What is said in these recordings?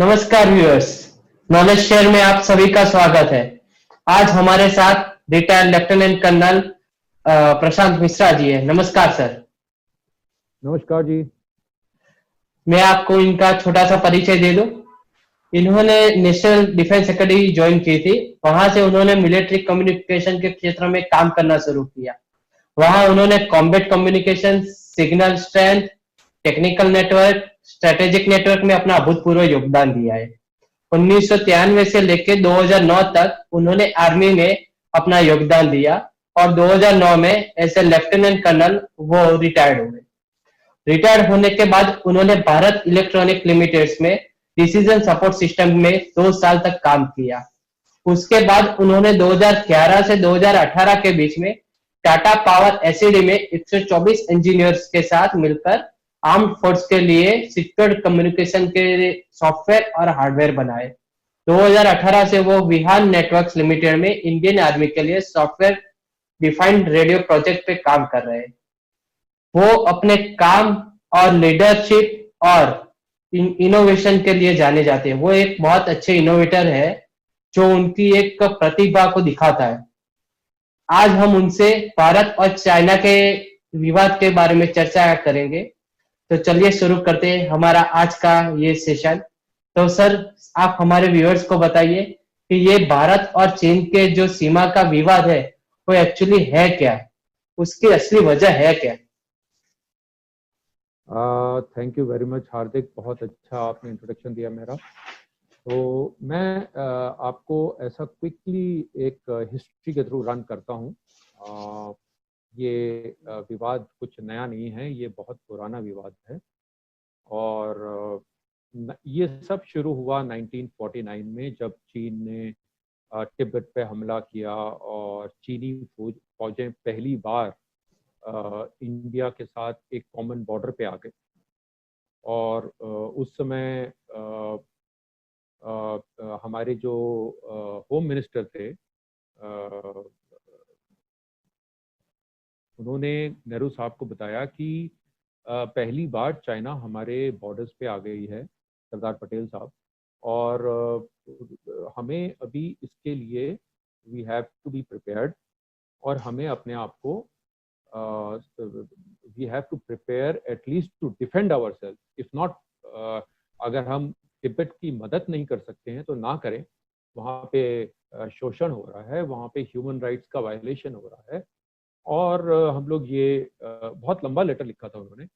नमस्कार viewers, knowledge share में आप सभी का स्वागत है। आज हमारे साथ retired lieutenant colonel Prashant Mishra ji है। नमस्कार सर। नमस्कार जी। मैं आपको इनका छोटा सा परिचय दे दूं। इन्होंने नेशनल डिफेंस एकेडमी ज्वाइन की थी। वहां से उन्होंने मिलिट्री कम्युनिकेशन के क्षेत्र में काम करना शुरू किया। वहां उन्होंने combat communication, signal strength, technical network, strategic network में अपना अभूतपूर्व योगदान दिया है। 1993 से लेकर 2009 तक उन्होंने आर्मी में अपना योगदान दिया और 2009 में एज ए लेफ्टिनेंट कर्नल वो रिटायर्ड हुए। रिटायर्ड होने के बाद उन्होंने भारत इलेक्ट्रॉनिक लिमिटेड में डिसीजन सपोर्ट सिस्टम में 2 साल तक काम किया। उसके बाद उन्होंने 2011 से 2018 के बीच में टाटा पावर एसईडी में 124 इंजीनियर्स के साथ मिलकर आर्म्ड फोर्स के लिए सिक्योर कम्युनिकेशन के सॉफ्टवेयर और हार्डवेयर बनाए। 2018 से वो विहान नेटवर्क्स लिमिटेड में इंडियन आर्मी के लिए सॉफ्टवेयर डिफाइंड रेडियो प्रोजेक्ट पे काम कर रहे हैं। वो अपने काम और लीडरशिप और इनोवेशन के लिए जाने जाते हैं। वो एक बहुत अच्छे इनोवेटर है जो उनकी एक प्रतिभा को दिखाता है। आज हम उनसे भारत और चाइना के विवाद के बारे में चर्चा करेंगे। तो चलिए शुरू करते हैं हमारा आज का ये सेशन। तो सर, आप हमारे व्यूअर्स को बताइए कि ये भारत और चीन के जो सीमा का विवाद है वो एक्चुअली है क्या, उसकी असली वजह है क्या? थैंक यू वेरी मच हार्दिक, बहुत अच्छा आपने इंट्रोडक्शन दिया मेरा। तो मैं आपको ऐसा क्विकली एक हिस्ट्री के थ्रू रन करता हूँ। ये विवाद कुछ नया नहीं है, ये बहुत पुराना विवाद है। और ये सब शुरू हुआ 1949 में, जब चीन ने तिब्बत पे हमला किया और चीनी फौजें पहली बार इंडिया के साथ एक कॉमन बॉर्डर पे आ गए। और उस समय हमारे जो होम मिनिस्टर थे, उन्होंने नेहरू साहब को बताया कि पहली बार चाइना हमारे बॉर्डर्स पे आ गई है, सरदार पटेल साहब। और हमें अभी इसके लिए we have to be prepared, और हमें अपने आप को we have to prepare at least to defend our self. If not, अगर हम तिब्बत की मदद नहीं कर सकते हैं तो ना करें। वहाँ पे शोषण हो रहा है, वहाँ पे ह्यूमन राइट्स का वायलेशन हो रहा है। और हम लोग ये बहुत लंबा लेटर लिखा था उन्होंने,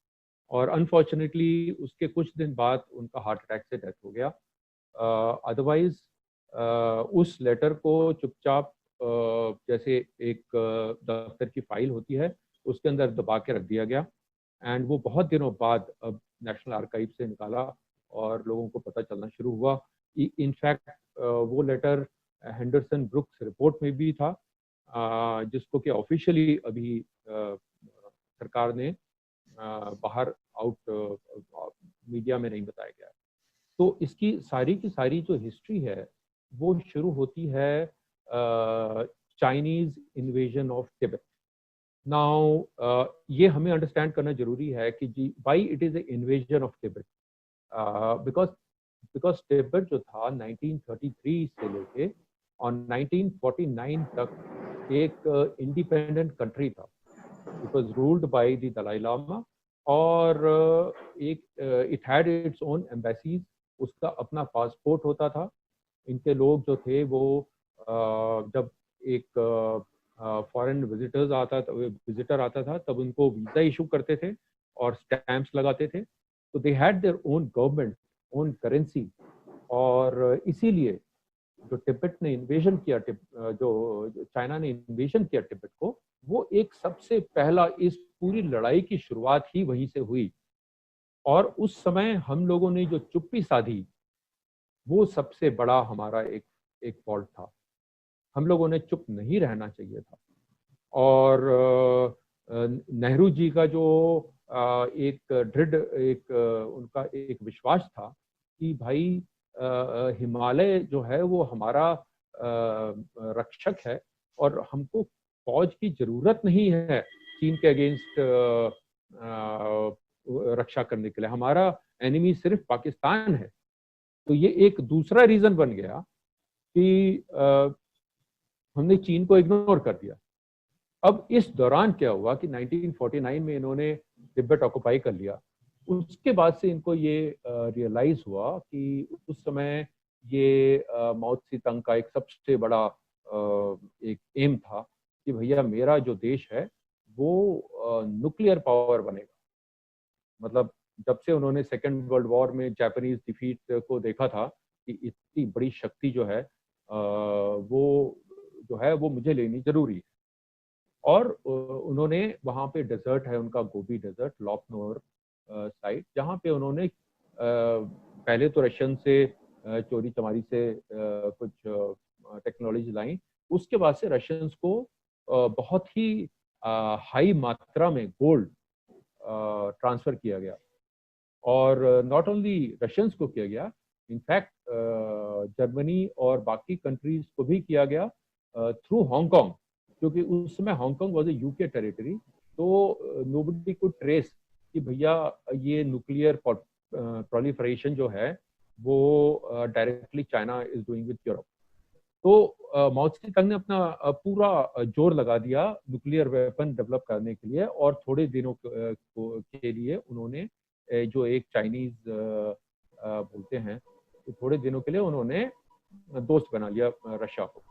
और अनफॉर्चुनेटली उसके कुछ दिन बाद उनका हार्ट अटैक से डेथ हो गया। अदरवाइज उस लेटर को चुपचाप जैसे एक दफ्तर की फाइल होती है, उसके अंदर दबा के रख दिया गया। एंड वो बहुत दिनों बाद अब नेशनल आर्काइव से निकाला और लोगों को पता चलना शुरू हुआ। इनफैक्ट वो लेटर हेंडरसन ब्रुक्स रिपोर्ट में भी था, जिसको कि ऑफिशियली अभी सरकार ने बाहर आउट मीडिया में नहीं बताया गया है। तो इसकी सारी की सारी जो हिस्ट्री है वो शुरू होती है Chinese invasion of Tibet. Now ये हमें अंडरस्टैंड करना जरूरी है कि जी why it is a invasion of Tibet. Because because Tibet जो था 1933 से लेके और 1949 तक एक इंडिपेंडेंट कंट्री था। It was ruled by the Dalai Lama, और एक it had its own embassies, उसका अपना पासपोर्ट होता था। इनके लोग जो थे वो जब एक फॉरेन विजिटर आता था तब उनको वीज़ा इशू करते थे और स्टैंप्स लगाते थे। तो they had their own government, own currency. और इसीलिए जो तिब्बत ने इन्वेजन किया, जो चाइना ने इन्वेजन किया तिब्बत को, वो एक सबसे पहला, इस पूरी लड़ाई की शुरुआत ही वहीं से हुई। और उस समय हम लोगों ने जो चुप्पी साधी, वो सबसे बड़ा हमारा एक फॉल्ट था। हम लोगों ने चुप नहीं रहना चाहिए था। और नेहरू जी का जो एक दृढ़ उनका एक विश्वास था कि भाई हिमालय जो है वो हमारा रक्षक है, और हमको फौज की जरूरत नहीं है चीन के अगेंस्ट रक्षा करने के लिए। हमारा एनिमी सिर्फ पाकिस्तान है। तो ये एक दूसरा रीजन बन गया कि हमने चीन को इग्नोर कर दिया। अब इस दौरान क्या हुआ कि 1949 में इन्होंने तिब्बत ऑक्युपाई कर लिया। उसके बाद से इनको ये रियलाइज हुआ कि उस समय ये माओ त्से-तुंग का एक सबसे बड़ा एक एम था कि भैया मेरा जो देश है वो न्यूक्लियर पावर बनेगा। मतलब जब से उन्होंने सेकेंड वर्ल्ड वॉर में जापानीज डिफीट को देखा था कि इतनी बड़ी शक्ति जो है वो जो है वो मुझे लेनी जरूरी है। और उन्होंने वहाँ पे डेजर्ट है उनका, गोबी डेजर्ट, लॉकनोर साइट, जहाँ पे उन्होंने पहले तो रशियन से चोरी चमारी से कुछ टेक्नोलॉजी लाई। उसके बाद से रशियंस को बहुत ही हाई मात्रा में गोल्ड ट्रांसफर किया गया। और नॉट ओनली रशियंस को किया गया, इनफैक्ट जर्मनी और बाकी कंट्रीज को भी किया गया थ्रू हांगकांग, क्योंकि उस समय Hong Kong was a UK territory. तो नोबडी कुड ट्रेस कि भैया ये न्यूक्लियर प्रोलिफरेशन जो है वो directly China is doing with Europe. तो माओ त्से-तुंग ने अपना पूरा जोर लगा दिया न्यूक्लियर वेपन डेवलप करने के लिए, और थोड़े दिनों के लिए उन्होंने जो एक चाइनीज बोलते हैं, तो थोड़े दिनों के लिए उन्होंने दोस्त बना लिया रशिया को।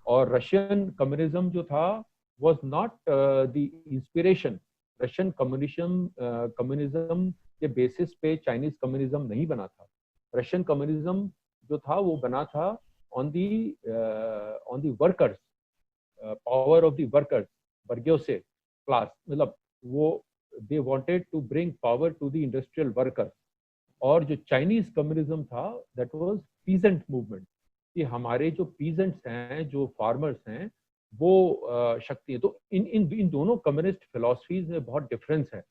और रशियन कम्युनिज्म जो था was not the inspiration. Russian communism के बेसिस पे चाइनीज कम्युनिज्म नहीं बना था। रशियन कम्युनिज्म जो था वो बना था on the workers, power of the workers, वर्गियों से क्लास, मतलब वो they wanted to bring power to the industrial workers. और जो चाइनीज कम्युनिज्म था दैट वाज पीजेंट मूवमेंट, कि हमारे जो पीजेंट्स हैं, जो फार्मर्स हैं, वो शक्ति है। तो इन दोनों कम्युनिस्ट फिलॉसफीज में बहुत डिफरेंस है।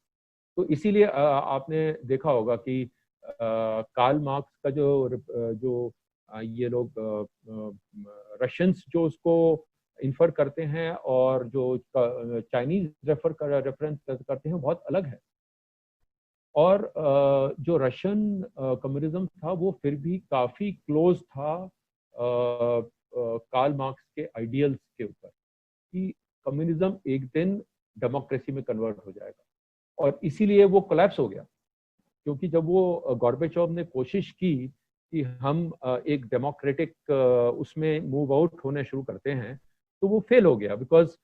तो इसीलिए आपने देखा होगा कि कार्ल मार्क्स का जो ये लोग रशियंस जो उसको इन्फर करते हैं और जो चाइनीज रेफरेंस करते हैं, बहुत अलग है। और जो रशियन कम्युनिज्म था वो फिर भी काफी क्लोज था कार्ल मार्क्स के आइडियल्स के ऊपर, कि कम्युनिज्म एक दिन डेमोक्रेसी में कन्वर्ट हो जाएगा। और इसीलिए वो कोलैप्स हो गया, क्योंकि जब वो गॉर्बेचोव ने कोशिश की कि हम एक डेमोक्रेटिक उसमें मूव आउट होने शुरू करते हैं, तो वो फेल हो गया। बिकॉज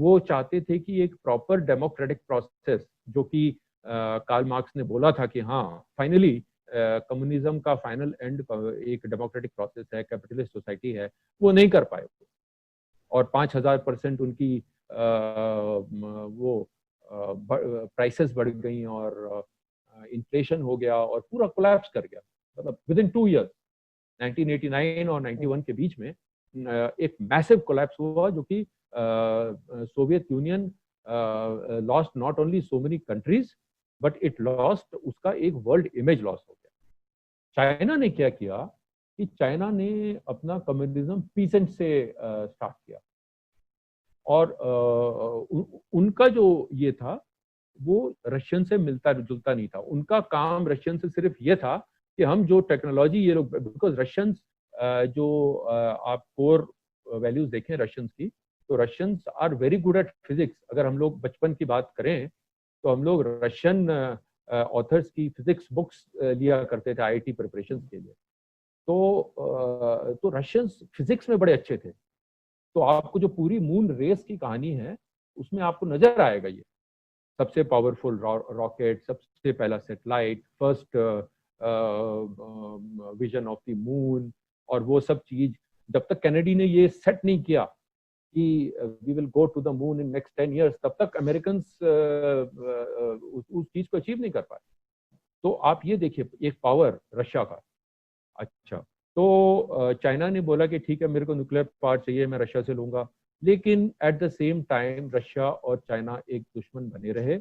वो चाहते थे कि एक प्रॉपर डेमोक्रेटिक प्रोसेस, जो कि कार्ल मार्क्स ने बोला था कि हाँ फाइनली कम्युनिज्म का फाइनल एंड एक डेमोक्रेटिक प्रोसेस है, कैपिटलिस्ट सोसाइटी है, वो नहीं कर पाए। और 5000% उनकी वो प्राइसेस बढ़ गई और इन्फ्लेशन हो गया और पूरा कोलैप्स कर गया। मतलब विद इन 2 ईयर्स, 1989 और 91 के बीच में एक मैसिव कोलैप्स हुआ, जो कि Soviet union lost not only so many countries but it lost, उसका एक वर्ल्ड इमेज लॉस हो गया। चाइना ने क्या किया कि चाइना ने अपना कम्युनिज्म पीसेंट से स्टार्ट किया। और उनका जो ये था वो रशियन से मिलता जुलता नहीं था। उनका काम रशियन से सिर्फ ये था कि हम जो टेक्नोलॉजी ये लोग, बिकॉज रशियंस जो आप कोर वैल्यूज देखें रशियंस की, तो Russians are very good at physics. अगर हम लोग बचपन की बात करें तो हम लोग रशियन ऑथर्स की फिजिक्स बुक्स लिया करते थे आईआईटी प्रिपरेशन के लिए। तो रशियंस फिजिक्स में बड़े अच्छे थे। तो आपको जो पूरी मून रेस की कहानी है उसमें आपको नजर आएगा ये सबसे पावरफुल रॉकेट, सबसे पहला satellite, first vision of the moon, और वो सब चीज जब तक कैनेडी ने ये सेट नहीं किया कि we will go to the moon in next 10 years, तब तक अमेरिकन उस चीज को अचीव नहीं कर पाए। तो आप ये देखिए एक पावर रशिया का। अच्छा, तो चाइना ने बोला कि ठीक है मेरे को न्यूक्लियर पावर चाहिए, मैं रशिया से लूंगा। लेकिन at the same time Russia और चाइना एक दुश्मन बने रहे,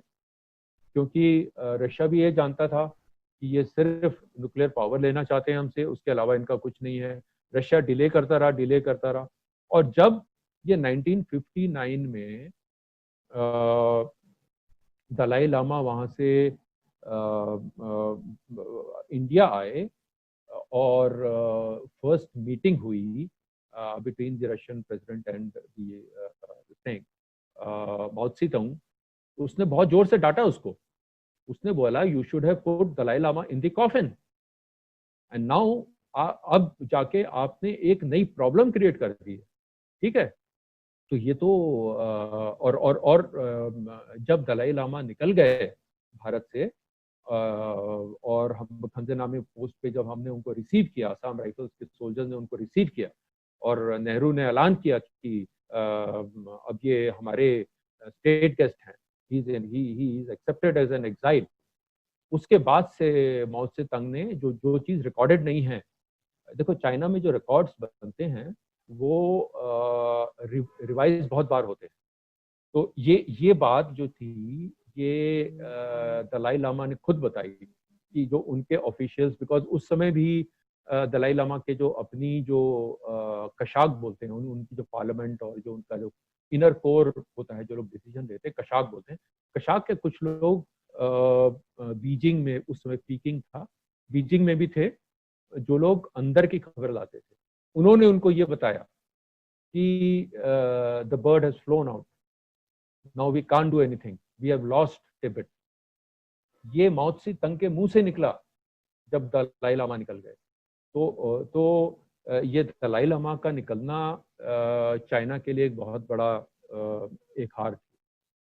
क्योंकि रशिया भी ये जानता था कि ये सिर्फ न्यूक्लियर पावर लेना चाहते हैं हमसे, उसके अलावा इनका कुछ नहीं है। रशिया डिले करता रहा, डिले करता रहा। और जब ये 1959 में दलाई लामा वहां से इंडिया आए, और फर्स्ट मीटिंग हुई between the Russian president and the Mao Tse tung, उसने बहुत जोर से डांटा उसको। उसने बोला you should have put Dalai Lama in the coffin and now अब जाके आपने एक नई प्रॉब्लम क्रिएट कर दी है, ठीक है। तो ये तो जब दलाई लामा निकल गए भारत से, और हम खंजे नामे पोस्ट पे जब हमने उनको रिसीव किया, असम राइफल्स के सोल्जर्स ने उनको रिसीव किया और नेहरू ने ऐलान किया कि अब ये हमारे स्टेट गेस्ट हैं, he is accepted as an exile. उसके बाद से माओ से तंग ने जो जो चीज रिकॉर्डेड नहीं है, देखो चाइना में जो रिकॉर्ड्स बनते हैं वो रिवाइज बहुत बार होते हैं। तो ये बात जो थी, ये दलाई लामा ने खुद बताई कि जो उनके ऑफिशियल्स, बिकॉज उस समय भी दलाई लामा के जो अपनी जो कशाक बोलते हैं, उनकी जो पार्लियामेंट और जो उनका जो इनर कोर होता है, जो लोग डिसीजन लेते हैं, कशाक बोलते हैं। कशाक के कुछ लोग बीजिंग में, उस समय पीकिंग था, बीजिंग में भी थे, जो लोग अंदर की खबर लाते थे। उन्होंने उनको ये बताया कि the bird has flown out, now we can't do anything, we have lost Tibet. ये माओ त्से तंग के मुंह से निकला जब दलाई लामा निकल गए। तो ये दलाई लामा का निकलना चाइना के लिए एक बहुत बड़ा एक हार थी।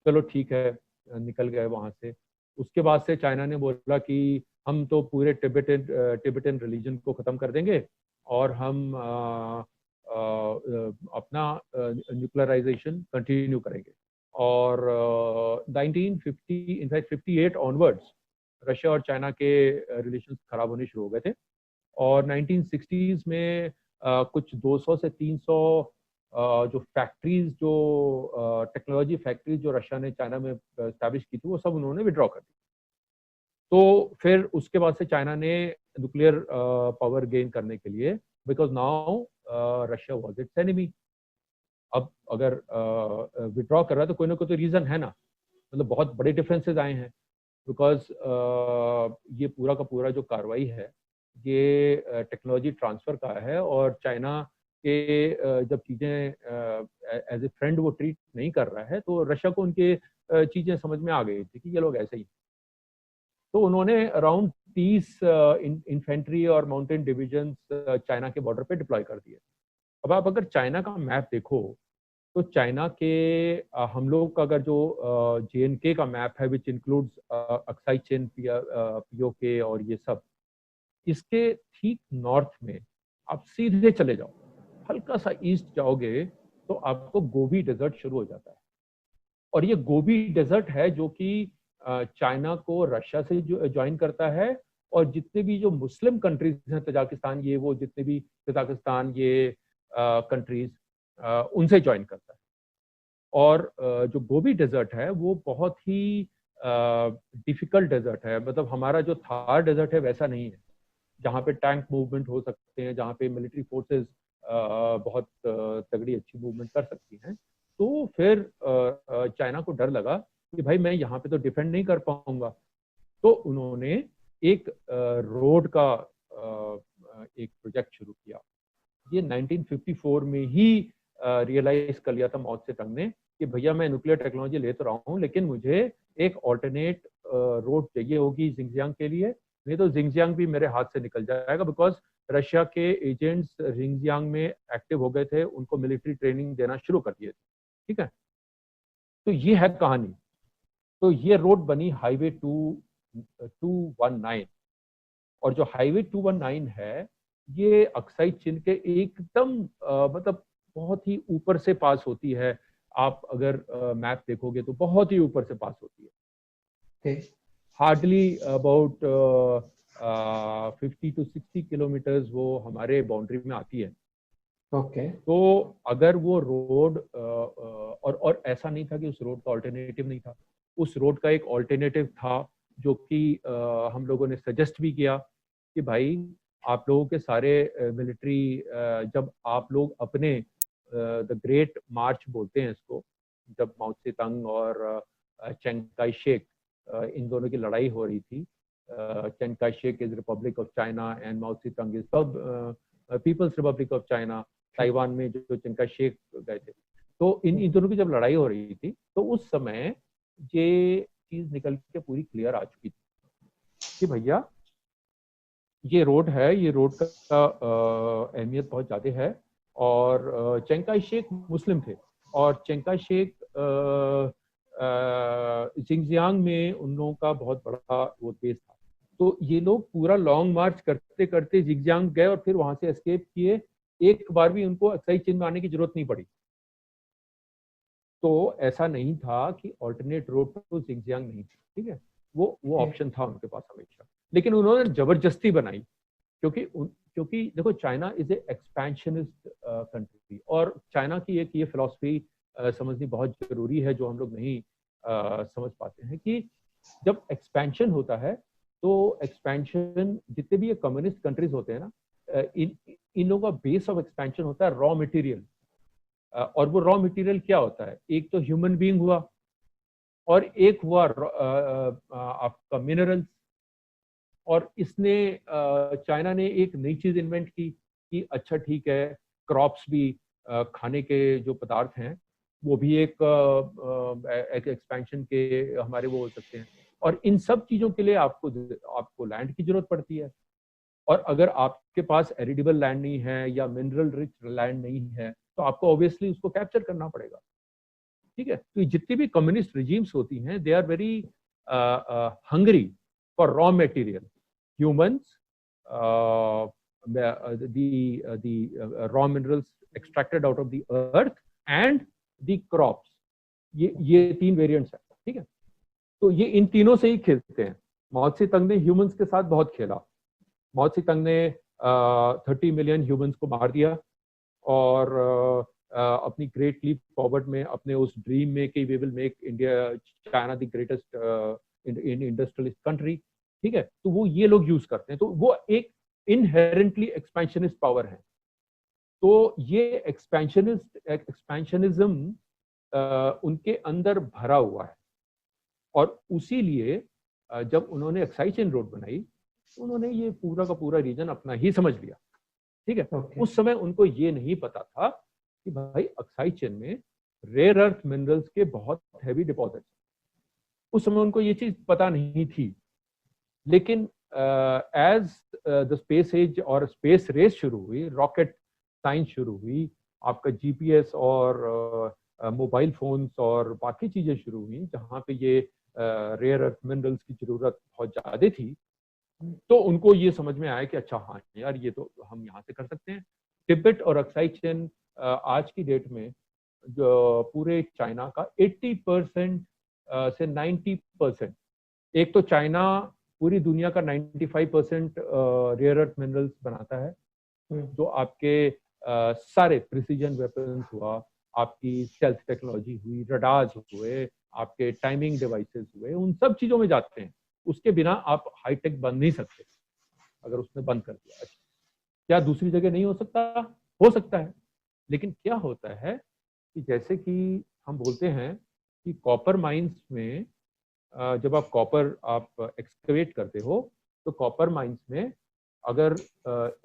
चलो ठीक है, निकल गए वहां से। उसके बाद से चाइना ने बोला कि हम तो पूरे टिबेटन रिलीजन को खत्म कर देंगे और हम अपना न्यूक्लियराइजेशन कंटिन्यू करेंगे। और 1950 इनफैक्ट 58 ऑनवर्ड्स रशिया और चाइना के रिलेशंस खराब होने शुरू हो गए थे। और 1960s में कुछ 200 से 300 जो फैक्ट्रीज, जो टेक्नोलॉजी फैक्ट्रीज जो रशिया ने चाइना में स्टैब्लिश की थी, वो सब उन्होंने विड्रॉ कर दी। तो फिर उसके बाद से चाइना ने न्यूक्लियर पावर गेन करने के लिए, because now Russia was it's enemy. अब अगर विड्रॉ कर रहा है तो कोई ना कोई तो रीजन है ना, मतलब बहुत बड़े डिफरेंसेस आए हैं। बिकॉज ये पूरा का पूरा जो कार्रवाई है, ये टेक्नोलॉजी ट्रांसफर का है, और चाइना के जब चीज़ें एज ए फ्रेंड वो ट्रीट नहीं कर रहा है, तो रशिया को उनके चीज़ें समझ में आ गई थी कि ये लोग ऐसे ही। तो उन्होंने अराउंड 30 इन्फेंट्री और माउंटेन डिविजन चाइना के बॉर्डर पे डिप्लॉय कर दिए। अब आप अगर चाइना का मैप देखो, तो चाइना के हम लोग का अगर जो JNK का मैप है, विच इंक्लूड्स अक्साई चीन, POK और ये सब, इसके ठीक नॉर्थ में आप सीधे चले जाओ, हल्का सा ईस्ट जाओगे तो आपको गोबी डेजर्ट शुरू हो जाता है। और ये गोबी डेजर्ट है जो कि चाइना को रशिया से ज्वाइन करता है, और जितने भी जो मुस्लिम कंट्रीज हैं, तजाकिस्तान, ये वो जितने भी कजाकिस्तान, ये कंट्रीज, उनसे ज्वाइन करता है। और जो गोबी डेजर्ट है वो बहुत ही डिफिकल्ट डेजर्ट है। मतलब हमारा जो थार डेजर्ट है वैसा नहीं है, जहाँ पे टैंक मूवमेंट हो सकते हैं, जहाँ पे मिलिट्री फोर्सेस बहुत तगड़ी अच्छी मूवमेंट कर सकती हैं। तो फिर चाइना को डर लगा कि भाई मैं यहाँ पे तो डिफेंड नहीं कर पाऊंगा। तो उन्होंने एक रोड का एक प्रोजेक्ट शुरू किया। ये 1954 में ही रियलाइज कर लिया था माओ त्से तुंग ने कि भैया मैं न्यूक्लियर टेक्नोलॉजी ले तो रहा हूँ, लेकिन मुझे एक ऑल्टरनेट रोड चाहिए होगी जिंगजियांग के लिए, नहीं तो जिंगजियांग भी मेरे हाथ से निकल जाएगा। बिकॉज रशिया के एजेंट्स जिंगजियांग में एक्टिव हो गए थे, उनको मिलिट्री ट्रेनिंग देना शुरू कर दिए थे, ठीक है। तो ये है कहानी। तो ये रोड बनी हाईवे 219, और जो हाईवे 219 है, ये अक्साई चीन के एकदम मतलब बहुत ही ऊपर से पास होती है। आप अगर मैप देखोगे तो बहुत ही ऊपर से पास होती है। हार्डली अबाउट 50 to 60 किलोमीटर्स वो हमारे बाउंड्री में आती है। ओके। तो अगर वो रोड और ऐसा नहीं था कि उस रोड का ऑल्टरनेटिव नहीं था, उस रोड का एक ऑल्टरनेटिव था जो कि हम लोगों ने सजेस्ट भी किया कि भाई आप लोगों के सारे मिलिट्री, जब आप लोग अपने द ग्रेट मार्च बोलते हैं इसको, जब माओ त्से तुंग और चिंग काई शेक इन दोनों की लड़ाई हो रही थी, Chiang Kai-shek is Republic of China and Mao Zedong is People's Republic of China. Taiwan में जो चिंग काई शेक गए थे, तो इन दोनों की जब लड़ाई हो रही थी तो उस समय ये चीज निकल के पूरी क्लियर आ चुकी थी कि भैया ये रोड है, ये रोड का अहमियत बहुत ज्यादा है। और चिंग काई शेक मुस्लिम थे और चिंग काई शेक जिंगजियांग में उन लोगों का बहुत बड़ा वो बेस था। तो ये लोग पूरा लॉन्ग मार्च करते करते जिंगजियांग गए और फिर वहां से एस्केप किए। एक बार भी उनको अक्साई चीन में आने की जरूरत नहीं पड़ी। तो ऐसा नहीं था कि ऑल्टरनेट रोड तो जिंगजियांग नहीं थी, ठीक है, वो ऑप्शन था उनके पास हमेशा, लेकिन उन्होंने जबरदस्ती बनाई क्योंकि देखो China is a expansionist country और चाइना की एक ये फिलॉसफी समझनी बहुत जरूरी है जो हम लोग नहीं समझ पाते हैं कि जब एक्सपेंशन होता है तो एक्सपेंशन जितने भी ये कम्युनिस्ट कंट्रीज होते हैं ना, इन लोगों का बेस ऑफ एक्सपेंशन होता है रॉ मटेरियल। और वो रॉ मटेरियल क्या होता है, एक तो ह्यूमन बीइंग हुआ और एक हुआ आपका मिनरल्स। और इसने चाइना ने एक नई चीज इन्वेंट की कि अच्छा ठीक है, क्रॉप्स भी खाने के जो पदार्थ हैं वो भी एक एक्सपेंशन के हमारे वो हो सकते हैं। और इन सब चीजों के लिए आपको लैंड की जरूरत पड़ती है। और अगर आपके पास एरिडेबल लैंड नहीं है या मिनरल रिच लैंड नहीं है तो आपको ऑब्वियसली उसको कैप्चर करना पड़ेगा, ठीक है। तो जितनी भी कम्युनिस्ट रिजीम्स होती हैं they are very hungry for raw material, humans, the raw minerals extracted out of the earth and the crops। ये तीन वेरिएंट्स है, ठीक है। तो ये इन तीनों से ही खेलते हैं। माओ त्से-तंग ने ह्यूमंस के साथ बहुत खेला। माओ त्से-तंग ने 30 मिलियन ह्यूमंस को मार दिया और अपनी ग्रेट लीप फॉरवर्ड में अपने उस ड्रीम में कि we will make India China the greatest industrialist country, ठीक है। तो वो ये लोग यूज करते हैं, तो वो एक इनहेरेंटली एक्सपेंशनिस्ट पावर है। तो ये एक्सपेंशनिज्म उनके अंदर भरा हुआ है। और उसी लिए जब उन्होंने अक्साई चेन रोड बनाई तो उन्होंने ये पूरा का पूरा रीजन अपना ही समझ लिया, ठीक है। उस समय उनको ये नहीं पता था कि भाई अक्साई चेन में रेयर अर्थ मिनरल्स के बहुत हैवी डिपॉजिट, उस समय उनको ये चीज पता नहीं थी। लेकिन एज द स्पेस एज और स्पेस रेस शुरू हुई, रॉकेट साइंस शुरू हुई, आपका जीपीएस और मोबाइल फोन्स और बाकी चीजें शुरू हुई जहाँ पे ये रेयर अर्थ मिनरल्स की जरूरत बहुत ज्यादा थी, तो उनको ये समझ में आया कि अच्छा हाँ यार ये तो हम यहाँ से कर सकते हैं। तिब्बत और अक्साई चेन आज की डेट में जो पूरे चाइना का 80% से 90%, एक तो चाइना पूरी दुनिया का 95% रेयर अर्थ मिनरल्स बनाता है, जो आपके सारे प्रिसीजन वेपन्स हुआ, आपकी स्टेल्थ टेक्नोलॉजी हुई, रडार्स हुए, आपके टाइमिंग डिवाइसेस हुए, उन सब चीजों में जाते हैं। उसके बिना आप हाईटेक बन नहीं सकते। अगर उसने बंद कर दिया, क्या दूसरी जगह नहीं हो सकता? हो सकता है। लेकिन क्या होता है कि जैसे कि हम बोलते हैं कि कॉपर माइंस में जब आप कॉपर आप एक्सकवेट करते हो तो कॉपर माइंस में अगर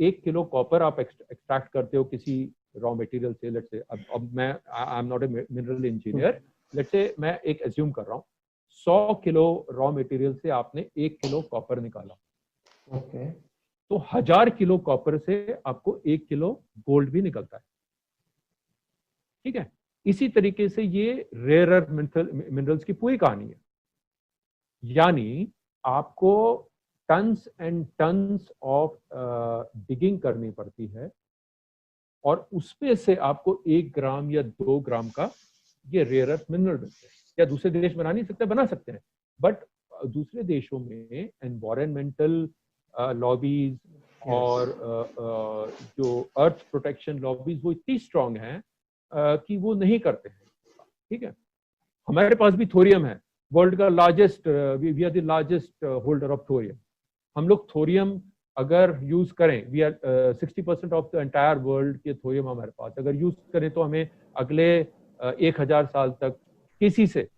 1 किलो कॉपर आप एक्सट्रैक्ट करते हो किसी रॉ मटेरियल से, लेट्स से अब मैं I am not a mineral engineer, let's say मैं एक एज्यूम कर रहा हूँ 100 किलो रॉ मटेरियल से आपने 1 किलो कॉपर निकाला, ओके, तो 1000 किलो कॉपर से आपको 1 किलो गोल्ड भी निकलता है, ठीक है। इसी तरीके से ये रेयर अर्थ मिनरल्स की पूरी कहानी है। यानी आपको tons and tons of digging करनी पड़ती है और उसमें से आपको 1 ग्राम या 2 ग्राम का ये रेयर अर्थ मिनरल मिलते हैं। या दूसरे देश बना नहीं सकते? बना सकते हैं, बट दूसरे देशों में एनवायरमेंटल लॉबीज और जो अर्थ प्रोटेक्शन लॉबीज वो इतनी स्ट्रांग हैं कि वो नहीं करते हैं, ठीक है। हमारे पास भी थोरियम है, वर्ल्ड का largest, we are the largest holder of thorium. हम लोग थोरियम अगर यूज करें, we are 60% of the entire world के थोरियम हमारे पास, अगर यूज करें तो हमें अगले 1000 साल तक किसी से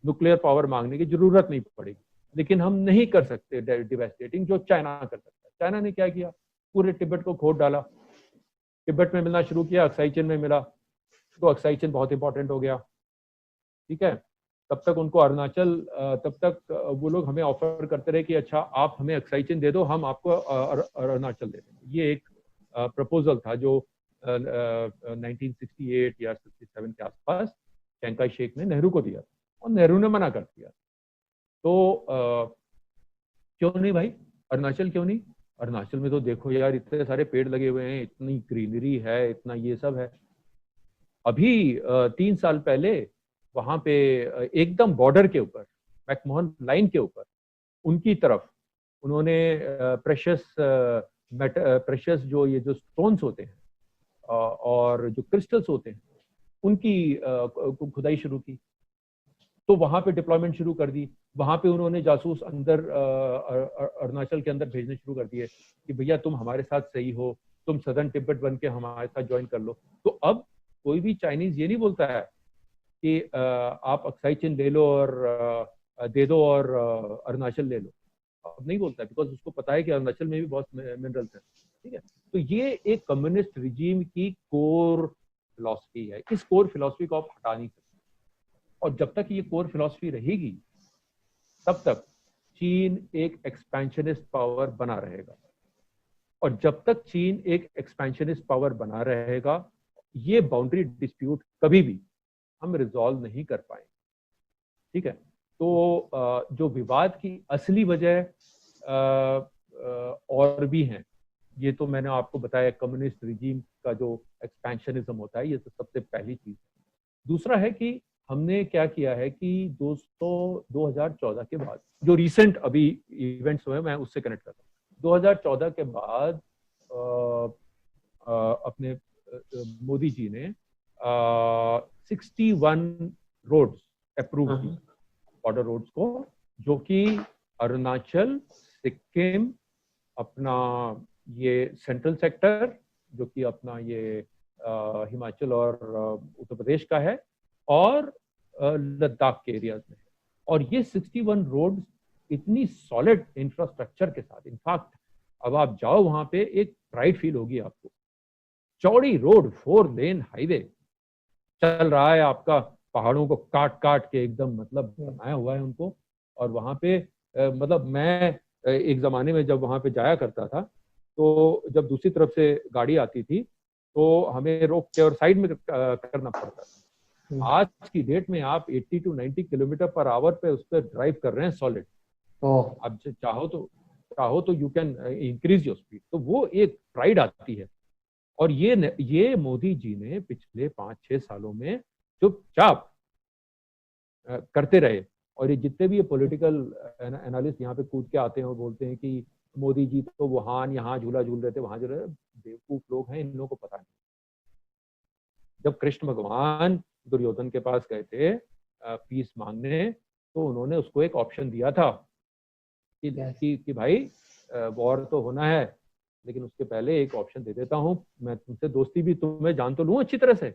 न्यूक्लियर पावर मांगने की जरूरत नहीं पड़ेगी। लेकिन हम नहीं कर सकते डिवास्टेटिंग जो चाइना कर सकता है। चाइना ने क्या किया, पूरे तिब्बत को खोद डाला, तिब्बत में मिलना शुरू किया, अक्साई चिन में मिला, तो अक्साई चिन बहुत इंपॉर्टेंट हो गया, ठीक है। तब तक उनको अरुणाचल, तब तक वो लोग हमें ऑफर करते रहे कि अच्छा आप हमें अक्साई चिन दे दो, हम आपको अरुणाचल दे देंगे। ये एक प्रपोजल था जो 1968 या 67 के आसपास चैंकाई शेक ने नेहरू को दिया और नेहरू ने मना कर दिया। तो क्यों नहीं भाई, अरुणाचल क्यों नहीं? अरुणाचल में तो देखो यार, इतने सारे पेड़ लगे हुए हैं, इतनी ग्रीनरी है, इतना ये सब है। अभी 3 साल पहले वहां पे एकदम बॉर्डर के ऊपर, मैकमोहन लाइन के ऊपर, उनकी तरफ उन्होंने प्रेशस जो ये जो स्टोन्स होते हैं और जो क्रिस्टल्स होते हैं उनकी खुदाई शुरू की। तो वहां पे डिप्लॉयमेंट शुरू कर दी। वहां पे उन्होंने जासूस अंदर अरुणाचल के अंदर भेजने शुरू कर दिए कि भैया तुम हमारे साथ सही हो, तुम सदर्न तिब्बत बन के हमारे साथ ज्वाइन कर लो। तो अब कोई भी चाइनीज ये नहीं बोलता है कि आप अक्साई चिन ले लो और दे दो और अरुणाचल ले लो, अब नहीं बोलता है, बिकॉज उसको पता है कि अरुणाचल में भी बहुत मिनरल्स हैं, ठीक है। तो ये एक कम्युनिस्ट रिजीम की कोर फिलॉसफी है। इस कोर फिलॉसफी को आप हटा नहीं सकते, और जब तक ये कोर फिलॉसफी रहेगी तब तक चीन एक एक्सपेंशनिस्ट पावर बना रहेगा, और जब तक चीन एक एक्सपेंशनिस्ट पावर बना रहेगा, ये बाउंड्री डिस्प्यूट कभी भी हम रिजॉल्व नहीं कर पाएंगे, ठीक है। तो जो विवाद की असली वजह और भी हैं, ये तो मैंने आपको बताया, कम्युनिस्ट रिजीम का जो एक्सपेंशनिज्म होता है, ये तो सबसे पहली चीज है। दूसरा है कि हमने क्या किया है कि दोस्तों 2014 के बाद जो रिसेंट अभी इवेंट्स हुए, मैं उससे कनेक्ट करता हूँ। 2014 के बाद अपने मोदी जी ने 61 रोड्स अप्रूव की, बॉर्डर रोड्स को, जो कि अरुणाचल, सिक्किम, अपना ये सेंट्रल सेक्टर जो कि अपना ये हिमाचल और उत्तर प्रदेश का है, और लद्दाख के एरियाज में। और ये 61 रोड्स इतनी सॉलिड इंफ्रास्ट्रक्चर के साथ, इनफैक्ट अब आप जाओ वहां पे एक प्राइड फील होगी आपको। चौड़ी रोड, 4 लेन हाईवे चल रहा है आपका, पहाड़ों को काट काट के एकदम मतलब बनाया हुआ है उनको। और वहां पे मतलब मैं एक जमाने में जब वहां पे जाया करता था, तो जब दूसरी तरफ से गाड़ी आती थी तो हमें रोक के और साइड में करना पड़ता था। आज की डेट में आप 80 to 90 किलोमीटर पर आवर पे उस पर ड्राइव कर रहे हैं सॉलिड। अब चाहो तो you can increase your speed. तो वो एक प्राइड आती है। और ये मोदी जी ने पिछले 5-6 सालों में चुपचाप करते रहे। और ये जितने भी ये पॉलिटिकल एनालिस्ट यहाँ पे कूद के आते हैं और बोलते हैं कि मोदी जी तो वहां यहाँ झूला झूल रहे थे, वहां झूल रहे, बेवकूफ लोग हैं, इन लोगों को पता नहीं। जब कृष्ण भगवान दुर्योधन के पास गए थे पीस मांगने, तो उन्होंने उसको एक ऑप्शन दिया था कि भाई वॉर तो होना है, लेकिन उसके पहले एक ऑप्शन दे देता हूं, मैं तुमसे दोस्ती भी, तुम्हें जान तो लूं अच्छी तरह से,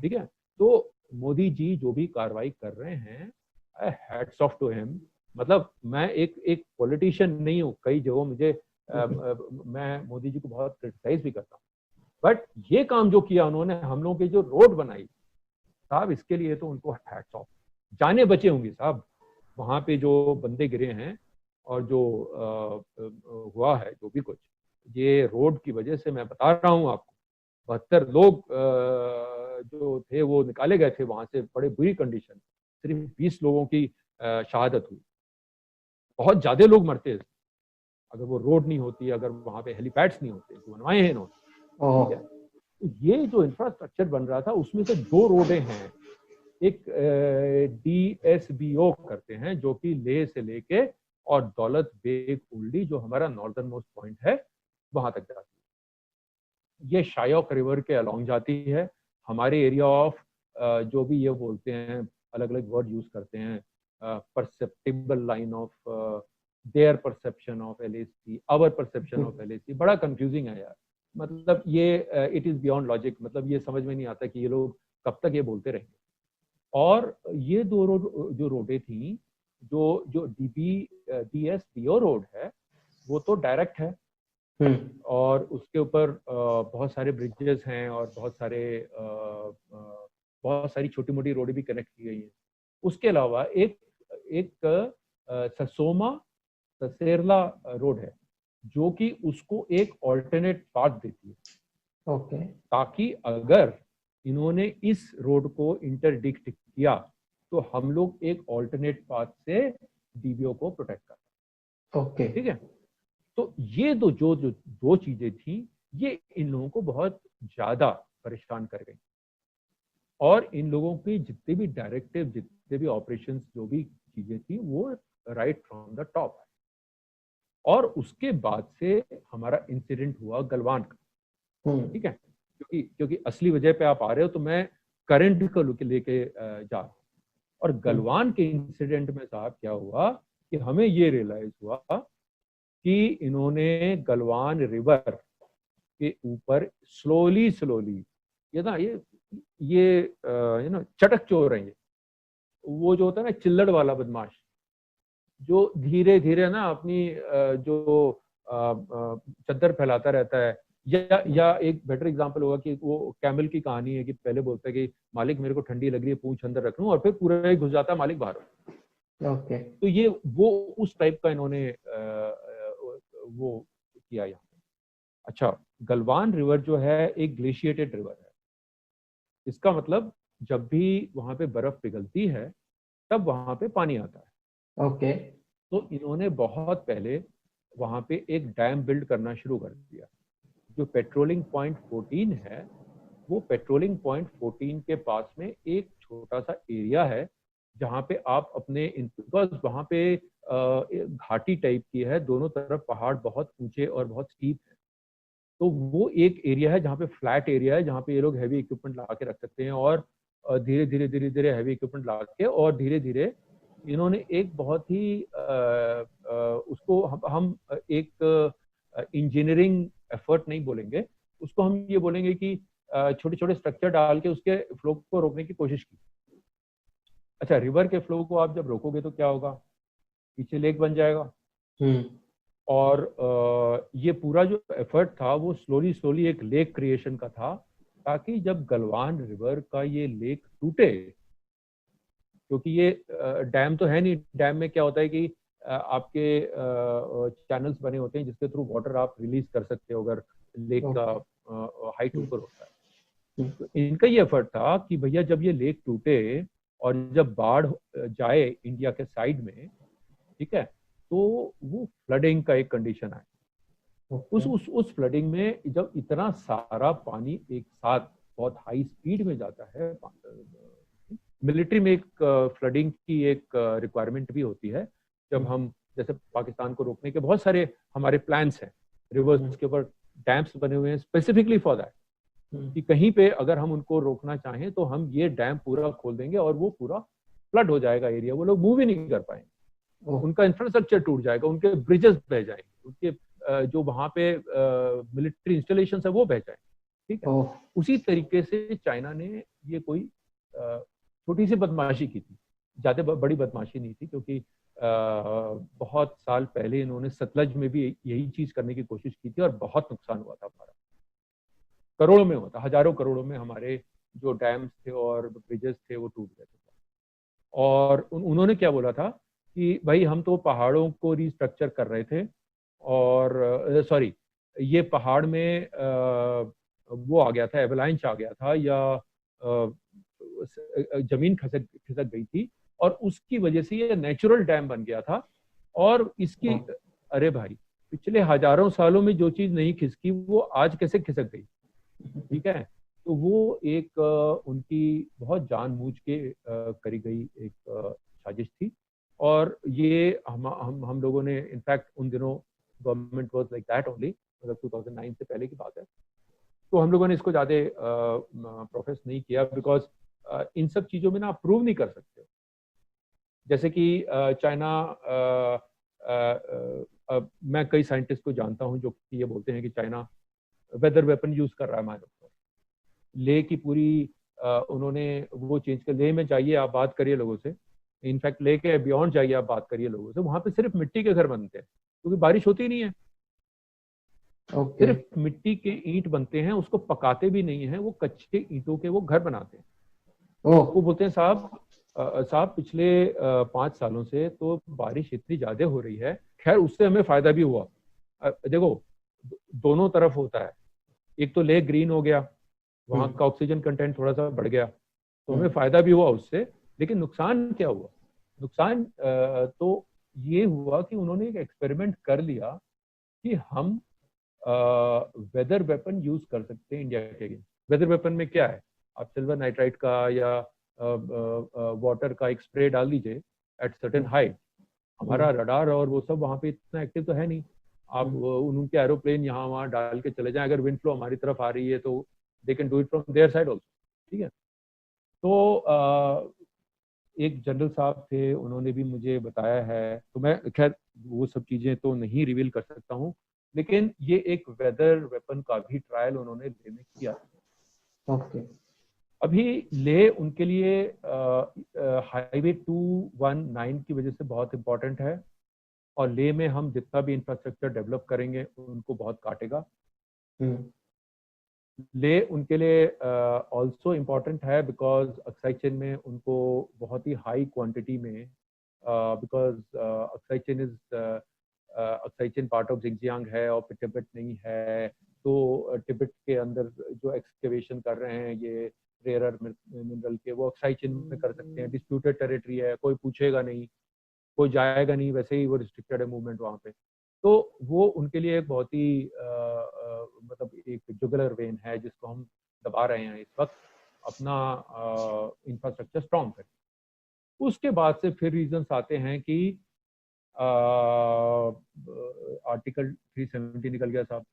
ठीक है। तो मोदी जी जो भी कार्रवाई कर रहे हैं, हैट्स ऑफ टू हिम। मतलब मैं एक पॉलिटिशियन नहीं हूँ, कई जगहों मुझे मैं मोदी जी को बहुत क्रिटिसाइज भी करता हूँ, बट ये काम जो किया उन्होंने, हम लोगों की जो रोड बनाई साहब, इसके लिए तो उनको हैट्स ऑफ। जाने बचे होंगे साहब, वहां पे जो बंदे गिरे हैं और जो हुआ है जो भी कुछ, ये रोड की वजह से मैं बता रहा हूँ आपको, 72 लोग जो थे वो निकाले गए थे वहां से, बड़े बुरी कंडीशन, सिर्फ 20 लोगों की शहादत हुई। बहुत ज्यादा लोग मरते अगर वो रोड नहीं होती, अगर वहां पे हेलीपैड्स नहीं होते, बनवाए हैं इन्होंने, ठीक है। तो ये जो इंफ्रास्ट्रक्चर बन रहा था उसमें से 2 रोडें हैं। एक DSBO करते हैं जो कि लेह से लेके और दौलत बेग ओल्डी जो हमारा नॉर्दर्न मोस्ट पॉइंट है वहां तक जाती है। ये शायोक रिवर के अलोंग जाती है। हमारे एरिया ऑफ जो भी ये बोलते हैं, अलग अलग वर्ड यूज करते हैं, perceptible line of their perception of LAC, our perception of LAC, बड़ा कंफ्यूजिंग है यार। मतलब ये इट इज बियॉन्ड लॉजिक, मतलब ये समझ में नहीं आता कि ये लोग कब तक ये बोलते रहेंगे। और ये 2 रोड जो रोडें थी जो जो DSDO रोड है वो तो डायरेक्ट है, और उसके ऊपर बहुत सारे ब्रिजेस हैं और बहुत सारी छोटी मोटी रोड भी कनेक्ट की गई हैं। उसके अलावा एक एक ससोमा ससेरला रोड है जो कि उसको एक ऑल्टरनेट पाथ देती है, ओके। ताकि अगर इन्होंने इस रोड को इंटरडिक्ट किया तो हम लोग एक ऑल्टरनेट पाथ से DBO को प्रोटेक्ट कर, ओके। ठीक है। तो ये दो चीजें थी, ये इन लोगों को बहुत ज्यादा परेशान कर गई, और इन लोगों की जितने भी डायरेक्टिव, जितने भी ऑपरेशंस, जो भी चीजें थी, वो राइट फ्रॉम द टॉप है। और उसके बाद से हमारा इंसिडेंट हुआ गलवान का, ठीक है। क्योंकि असली वजह पे आप आ रहे हो, तो मैं करंट को लेके जा रहा हूँ। और गलवान के इंसिडेंट में साहब क्या हुआ कि हमें ये रियलाइज हुआ कि इन्होंने गलवान रिवर के ऊपर स्लोली स्लोली ये ना चटक चोर है, ये वो जो होता है ना चिल्लड़ वाला बदमाश, जो धीरे धीरे ना अपनी चद्दर फैलाता रहता है। या एक बेटर एग्जांपल होगा कि वो कैमल की कहानी है कि पहले बोलता है कि मालिक मेरे को ठंडी लग रही है, पूंछ अंदर रख लूं, और फिर पूरा ही घुस जाता है मालिक बाहर। ओके। तो ये वो उस टाइप का इन्होंने वो किया यहाँ पे। अच्छा, गलवान रिवर जो है एक ग्लेशिएटेड रिवर है। इसका मतलब जब भी वहां पे बर्फ पिघलती है तब वहां पे पानी आता है। ओके। तो इन्होंने बहुत पहले वहां पे एक डैम बिल्ड करना शुरू कर दिया। जो पेट्रोलिंग पॉइंट 14 है, वो पेट्रोलिंग पॉइंट 14 के पास में एक छोटा सा एरिया है जहाँ पे आप अपने, बिकॉज वहाँ पे घाटी टाइप की है, दोनों तरफ पहाड़ बहुत ऊंचे और बहुत स्टीप है। तो वो एक एरिया है जहाँ पे फ्लैट एरिया है, जहाँ पे ये लोग हैवी इक्विपमेंट ला के रख सकते हैं, और धीरे धीरे हैवी इक्विपमेंट ला के, और धीरे धीरे इन्होंने एक बहुत ही उसको हम एक इंजीनियरिंग एफर्ट नहीं बोलेंगे, उसको हम ये बोलेंगे कि छोटे छोटे स्ट्रक्चर डाल के उसके फ्लो को रोकने की कोशिश की। अच्छा, रिवर के फ्लो को आप जब रोकोगे तो क्या होगा, पीछे लेक बन जाएगा। और ये पूरा जो एफर्ट था वो स्लोली स्लोली एक लेक क्रिएशन का था, ताकि जब गलवान रिवर का ये लेक टूटे, क्योंकि ये डैम तो है नहीं, डैम में क्या होता है कि आपके चैनल्स बने होते हैं जिसके थ्रू वाटर आप रिलीज कर सकते हो अगर लेक का हाइट ऊपर होता है। तो इनका ये एफर्ट था कि भैया जब ये लेक टूटे और जब बाढ़ जाए इंडिया के साइड में, ठीक है, तो वो फ्लडिंग का एक कंडीशन आए। उस फ्लडिंग में जब इतना सारा पानी एक साथ बहुत हाई स्पीड में जाता है, मिलिट्री में एक फ्लडिंग की एक रिक्वायरमेंट भी होती है। जब हम, जैसे पाकिस्तान को रोकने के बहुत सारे हमारे प्लान्स हैं, रिवर्स के ऊपर डैम्स बने हुए हैं स्पेसिफिकली फॉर दैट, कि कहीं पे अगर हम उनको रोकना चाहें तो हम ये डैम पूरा खोल देंगे और वो पूरा फ्लड हो जाएगा एरिया, वो लोग मूव ही नहीं कर पाएंगे, उनका इंफ्रास्ट्रक्चर टूट जाएगा, उनके ब्रिजेस बह जाएंगे, उनके जो वहां पे मिलिट्री इंस्टॉलेशन है वो बह जाएंगे, ठीक है। उसी तरीके से चाइना ने ये कोई छोटी सी बदमाशी की थी, ज्यादा बड़ी बदमाशी नहीं थी, क्योंकि बहुत साल पहले इन्होंने सतलज में भी यही चीज करने की कोशिश की थी और बहुत नुकसान हुआ था हमारा, करोड़ों में हुआ था, हजारों करोड़ों में हमारे जो डैम्स थे और ब्रिजेस थे वो टूट गए थे। और उन्होंने क्या बोला था कि भाई हम तो पहाड़ों को रिस्ट्रक्चर कर रहे थे, और सॉरी, ये पहाड़ में वो आ गया था, एवलांच आ गया था, या जमीन खिसक गई थी, और उसकी वजह से ये नेचुरल डैम बन गया था। और इसकी, अरे भाई, पिछले हजारों सालों में जो चीज नहीं खिसकी वो आज कैसे खिसक गई, ठीक है। तो वो एक उनकी बहुत जानबूझ के करी गई एक साजिश थी, और ये हम लोगों ने, इनफैक्ट उन दिनों government was like that only, मतलब 2009 से पहले की बात है, तो हम लोगों ने इसको ज्यादा प्रोफेस नहीं किया, बिकॉज इन सब चीजों में ना आप प्रूव नहीं कर सकते। जैसे कि चाइना, मैं कई साइंटिस्ट को जानता हूं जो कि ये बोलते हैं कि चाइना वेदर वेपन यूज कर रहा है हमारे ऊपर। ले की पूरी उन्होंने वो चेंज कर, ले में जाइए आप बात करिए लोगों से, इनफैक्ट लेके बियॉन्ड जाइए, आप बात करिए लोगों से, वहां पे सिर्फ मिट्टी के घर बनते हैं क्योंकि बारिश होती नहीं है। ओके। सिर्फ मिट्टी के ईंट बनते हैं, उसको पकाते भी नहीं है, वो कच्चे ईंटों के वो घर बनाते हैं। ओह। वो बोलते हैं साहब, साहब पिछले 5 सालों से तो बारिश इतनी ज्यादा हो रही है, खैर उससे हमें फायदा भी हुआ। देखो, दोनों तरफ होता है। एक तो लेक ग्रीन हो गया, वहां का ऑक्सीजन कंटेंट थोड़ा सा बढ़ गया, तो हमें फायदा भी हुआ उससे। लेकिन नुकसान क्या हुआ? नुकसान तो ये हुआ कि उन्होंने एक एक्सपेरिमेंट कर लिया कि हम वेदर वेपन यूज कर सकते हैं इंडिया के अगेंस्ट। वेदर वेपन में क्या है? आप सिल्वर नाइट्राइट का या वाटर का एक स्प्रे डाल दीजिए एट सर्टेन हाइट, हमारा रडार और वो सब वहां पे इतना एक्टिव तो है नहीं। आप उनके एरोप्लेन यहाँ वहाँ डाल के चले जाएं, अगर विंड फ्लो हमारी तरफ आ रही है तो they can do it from their side also. ठीक है। तो एक जनरल साहब थे, उन्होंने भी मुझे बताया है, तो मैं खैर वो सब चीजें तो नहीं रिवील कर सकता हूँ, लेकिन ये एक वेदर वेपन का भी ट्रायल उन्होंने ले में किया। ओके। अभी ले उनके लिए हाईवे 219 की वजह से बहुत इंपॉर्टेंट है, और ले में हम जितना भी इंफ्रास्ट्रक्चर डेवलप करेंगे उनको बहुत काटेगा। ले उनके लिए ऑल्सो इम्पॉर्टेंट है बिकॉज अक्साई चेन में उनको बहुत ही हाई क्वांटिटी में, because Aksai chain is Aksai chain part of Xinjiang है और तिब्बत नहीं है, तो तिब्बत के अंदर जो एक्सकेवेशन कर रहे हैं ये रेयर अर्थ मिनरल के, वो अक्साई चेन में कर सकते हैं। डिस्प्यूटेड टेरिटरी है, कोई पूछेगा नहीं, कोई जाएगा नहीं, वैसे ही वो रिस्ट्रिक्टेड है मूवमेंट वहाँ पे। तो वो उनके लिए एक बहुत ही मतलब एक जुगलर वेन है जिसको हम दबा रहे हैं इस वक्त, अपना इंफ्रास्ट्रक्चर स्ट्रॉन्ग करें। उसके बाद से फिर रीजंस आते हैं कि आर्टिकल 370 निकल गया साहब।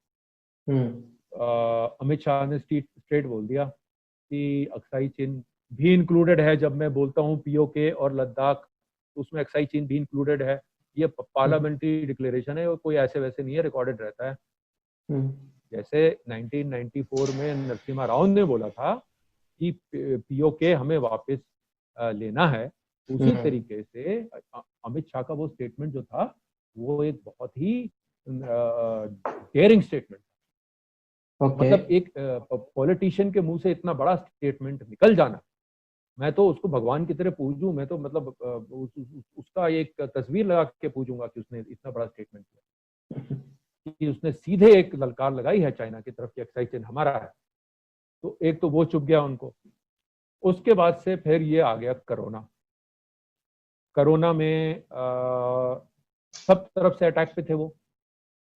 अमित शाह ने स्ट्रेट बोल दिया कि अक्साई चीन भी इंक्लूडेड है। जब मैं बोलता हूँ पीओके और लद्दाख, तो उसमें अक्साई चीन भी इंक्लूडेड है। ये पार्लियामेंट्री डिक्लेरेशन है और कोई ऐसे वैसे नहीं है, रिकॉर्डेड रहता है। जैसे 1994 में नरसिम्हा राव ने बोला था कि पीओके हमें वापस लेना है, उसी तरीके से अमित शाह का वो स्टेटमेंट जो था वो एक बहुत ही डेयरिंग स्टेटमेंट। मतलब एक पॉलिटिशियन के मुंह से इतना बड़ा स्टेटमेंट निकल जाना, मैं तो उसको भगवान की तरह पूजूं। मैं तो मतलब उसका एक तस्वीर लगा के पूजूंगा कि उसने इतना बड़ा स्टेटमेंट किया, कि उसने सीधे एक ललकार लगाई है चाइना की तरफ कि अक्साई चीन हमारा है। तो एक तो वो चुप गया उनको। उसके बाद से फिर ये आ गया कोरोना। कोरोना में सब तरफ से अटैक पे थे वो।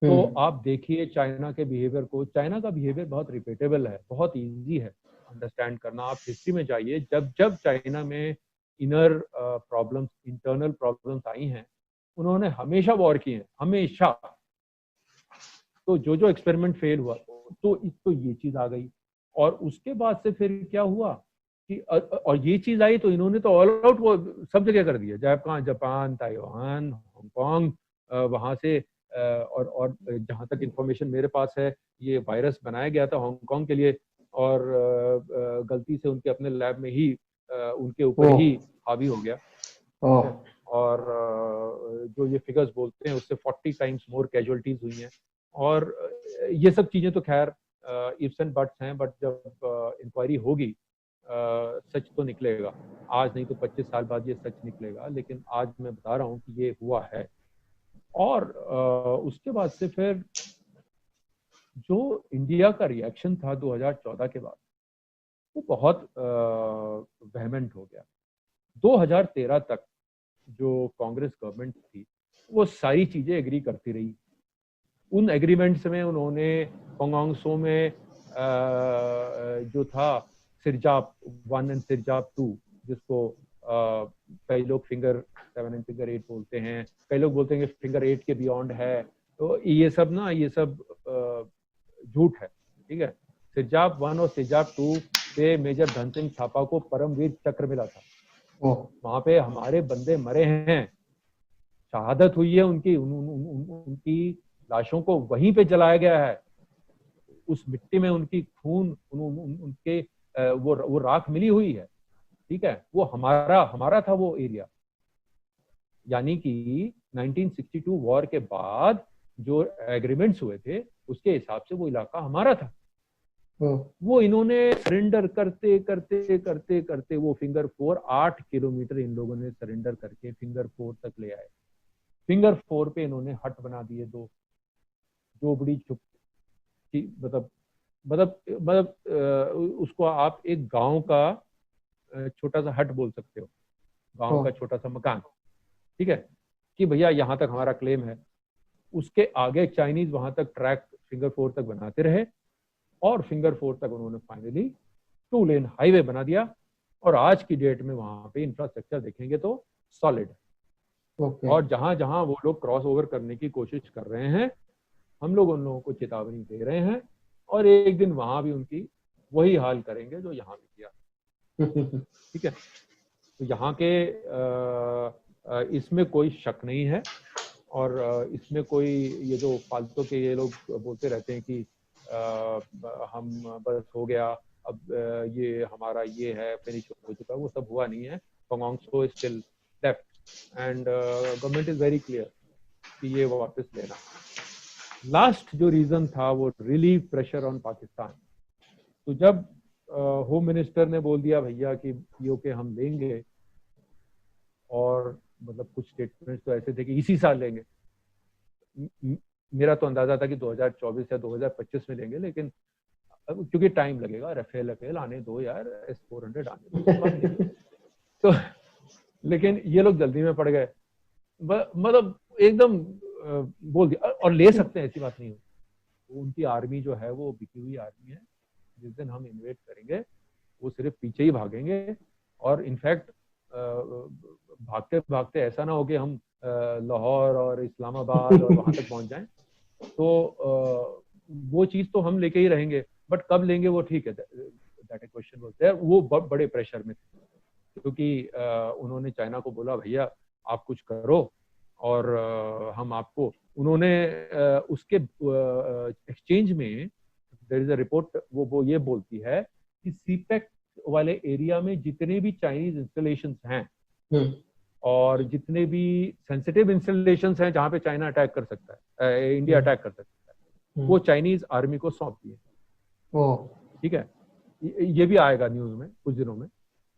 तो आप देखिए चाइना के बिहेवियर को। चाइना का बिहेवियर बहुत रिपीटेबल है, बहुत इजी है अंडरस्टैंड करना। आप हिस्ट्री में जाइए, जब जब चाइना में इनर प्रॉब्लम्स, इंटरनल प्रॉब्लम्स आई हैं, उन्होंने हमेशा वॉर किए हैं, हमेशा। तो जो जो एक्सपेरिमेंट फेल हुआ तो ये चीज आ गई। और उसके बाद से फिर क्या हुआ कि और ये चीज आई तो इन्होंने तो ऑल आउट वो सब जगह कर दिया। जापान, ताइवान, हांगकांग, वहां से और जहां तक इंफॉर्मेशन मेरे पास है, ये वायरस बनाया गया था हांगकांग के लिए, और गलती से उनके अपने लैब में ही उनके ऊपर ही हावी हो गया। और जो ये फिगर्स बोलते हैं उससे 40 टाइम्स मोर कैजुअलिटीज हुई हैं। और ये सब चीजें तो खैर इफ्स एंड बट्स हैं, बट जब इंक्वायरी होगी सच तो निकलेगा। आज नहीं तो 25 साल बाद ये सच निकलेगा, लेकिन आज मैं बता रहा हूँ कि ये हुआ है। और उसके बाद से फिर जो इंडिया का रिएक्शन था 2014 के बाद, वो बहुत वेहमेंट हो गया। 2013 तक जो कांग्रेस गवर्नमेंट थी वो सारी चीजें एग्री करती रही। उन एग्रीमेंट्स में उन्होंने पोंगोंगसो में जो था सिरजाप 1 एंड सिरजाप 2, जिसको कई लोग फिंगर 7 एंड फिंगर 8 बोलते हैं, कई लोग बोलते हैं कि फिंगर 8 के बियॉन्ड है। तो ये सब झूठ है। ठीक है। सिरजाप 1 और सिरजाप 2 पे मेजर धन सिंह थापा को परमवीर चक्र मिला था। वहां पे हमारे बंदे मरे हैं, शहादत हुई है उनकी। उनकी लाशों को वहीं पे जलाया गया है। उस मिट्टी में उनकी खून, उनके वो राख मिली हुई है। ठीक है। वो हमारा था वो एरिया। यानी कि 1962 वॉर के बाद जो एग्रीमेंट्स हुए थे उसके हिसाब से वो इलाका हमारा था। वो इन्होंने सरेंडर करते करते करते करते वो फिंगर 4 8 किलोमीटर इन लोगों ने सरेंडर करके फिंगर 4 तक ले आए। फिंगर 4 पे इन्होंने हट बना दिए, दो झोपड़ी छुप, मतलब उसको आप एक गांव का छोटा सा हट बोल सकते हो, गांव का छोटा सा मकान, ठीक है, कि भैया यहाँ तक हमारा क्लेम है। उसके आगे चाइनीज वहां तक ट्रैक फिंगर 4 तक बनाते रहे और फिंगर 4 तक उन्होंने फाइनली 2 लेन हाईवे बना दिया। और आज की डेट में वहां पे इंफ्रास्ट्रक्चर देखेंगे तो सॉलिड है। और जहां जहां वो लोग क्रॉस ओवर करने की कोशिश कर रहे हैं, हम लोग उन लोगों को चेतावनी दे रहे हैं और एक दिन वहां भी उनकी वही हाल करेंगे जो यहाँ भी किया। ठीक है, तो यहाँ के इसमें कोई शक नहीं है। और इसमें कोई ये जो फालतू के ये लोग बोलते रहते हैं कि हम बस हो गया, अब ये हमारा ये है फिनिश हो चुका, वो सब हुआ नहीं है। Pangong so still left and government is very clear कि ये वापस लेना। लास्ट जो रीजन था वो रिलीव प्रेशर ऑन पाकिस्तान। तो जब होम मिनिस्टर ने बोल दिया भैया कि पीओके हम लेंगे, और मतलब कुछ स्टेटमेंट्स तो ऐसे थे कि इसी साल लेंगे, मेरा तो अंदाजा था कि 2024 या 2025 में लेंगे, लेकिन अब क्योंकि टाइम लगेगा, रफेल आने दो यार, S-400 आने दो तो लेकिन ये लोग जल्दी में पड़ गए, मतलब एकदम बोल दिया। और ले सकते हैं, ऐसी बात नहीं है। उनकी आर्मी जो है वो बिकी हुई आर्मी है, जिस दिन हम इन्वेट करेंगे वो सिर्फ पीछे ही भागेंगे। और इनफैक्ट भागते भागते ऐसा ना हो कि हम लाहौर और इस्लामाबाद और वहां तक पहुंच जाएं। तो वो चीज तो हम लेके ही रहेंगे, बट कब लेंगे वो ठीक है, दैट क्वेश्चन बोलते हैं। वो बड़े प्रेशर में थे, क्योंकि उन्होंने चाइना को बोला भैया आप कुछ करो और हम आपको, उन्होंने उसके एक्सचेंज में देयर इज अ रिपोर्ट, वो ये बोलती है कि सीपेक वाले एरिया में जितने भी चाइनीज इंस्टॉलेशंस हैं और जितने भी सेंसिटिव इंस्टॉलेशंस हैं जहां पे चाइना अटैक कर सकता है, इंडिया अटैक कर सकता है, वो चाइनीज आर्मी को सौंप दिए। ठीक है, ये भी आएगा न्यूज में कुछ दिनों में।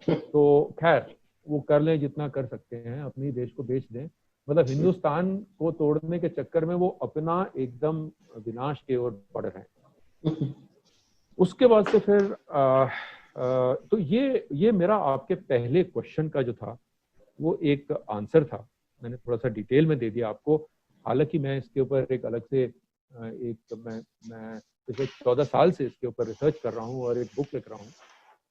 तो खैर वो कर लें, जितना कर सकते हैं, अपने देश को बेच दें। मतलब हिंदुस्तान को तोड़ने के चक्कर में वो अपना एकदम विनाश की ओर बढ़ रहे हैं। उसके बाद से फिर तो ये मेरा आपके पहले क्वेश्चन का जो था वो एक आंसर था, मैंने थोड़ा सा डिटेल में दे दिया आपको। हालांकि मैं इसके ऊपर एक अलग से मैं पिछले 14 साल से इसके ऊपर रिसर्च कर रहा हूँ और एक बुक लिख रहा हूँ,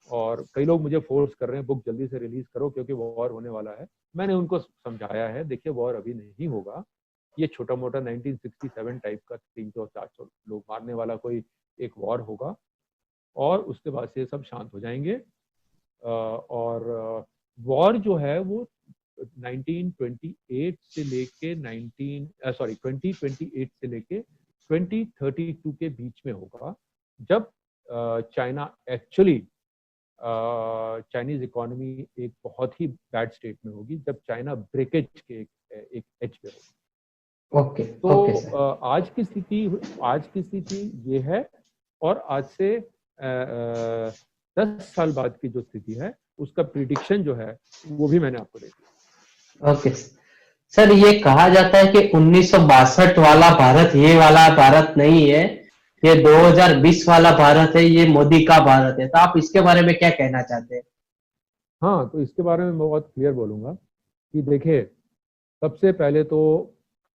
और कई लोग मुझे फोर्स कर रहे हैं बुक जल्दी से रिलीज करो क्योंकि वॉर होने वाला है। मैंने उनको समझाया है, देखिए वॉर अभी नहीं होगा, ये छोटा मोटा 1967 टाइप का 300-400 लोग मारने वाला कोई एक वॉर होगा, और उसके बाद से सब शांत हो जाएंगे। और वॉर जो है वो 1928 से लेके 2028 से लेके 2032 के बीच में होगा, जब चाइना एक्चुअली चाइनीज इकोनॉमी एक बहुत ही बैड स्टेट में होगी, जब चाइना ब्रेकेज के एक एज पे होगा। तो आज की स्थिति ये है, और आज से 10 साल बाद की जो स्थिति है उसका प्रिडिक्शन जो है वो भी मैंने आपको दे दिया। ओके सर, ये कहा जाता है कि 1962 वाला भारत ये वाला भारत नहीं है, ये 2020 वाला भारत है, ये मोदी का भारत है। तो आप इसके बारे में क्या कहना चाहते हैं? हाँ, तो इसके बारे में मैं बहुत क्लियर बोलूंगा कि देखिए, सबसे पहले तो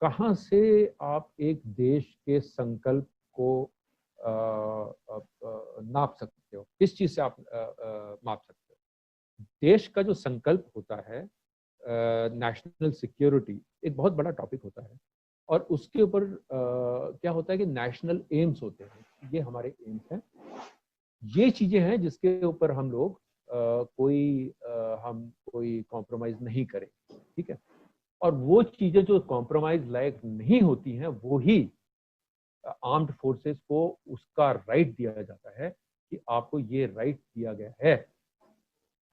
कहाँ से आप एक देश के संकल्प को नाप सकते हो, किस चीज से आप माप सकते हो? देश का जो संकल्प होता है, नेशनल सिक्योरिटी एक बहुत बड़ा टॉपिक होता है, और उसके ऊपर क्या होता है कि नेशनल एम्स होते हैं, ये हमारे एम्स हैं, ये चीजें हैं जिसके ऊपर हम लोग हम कोई कॉम्प्रोमाइज नहीं करें। ठीक है, और वो चीजें जो कॉम्प्रोमाइज लायक नहीं होती हैं वो ही आर्म्ड फोर्सेस को उसका राइट दिया जाता है कि आपको ये राइट दिया गया है,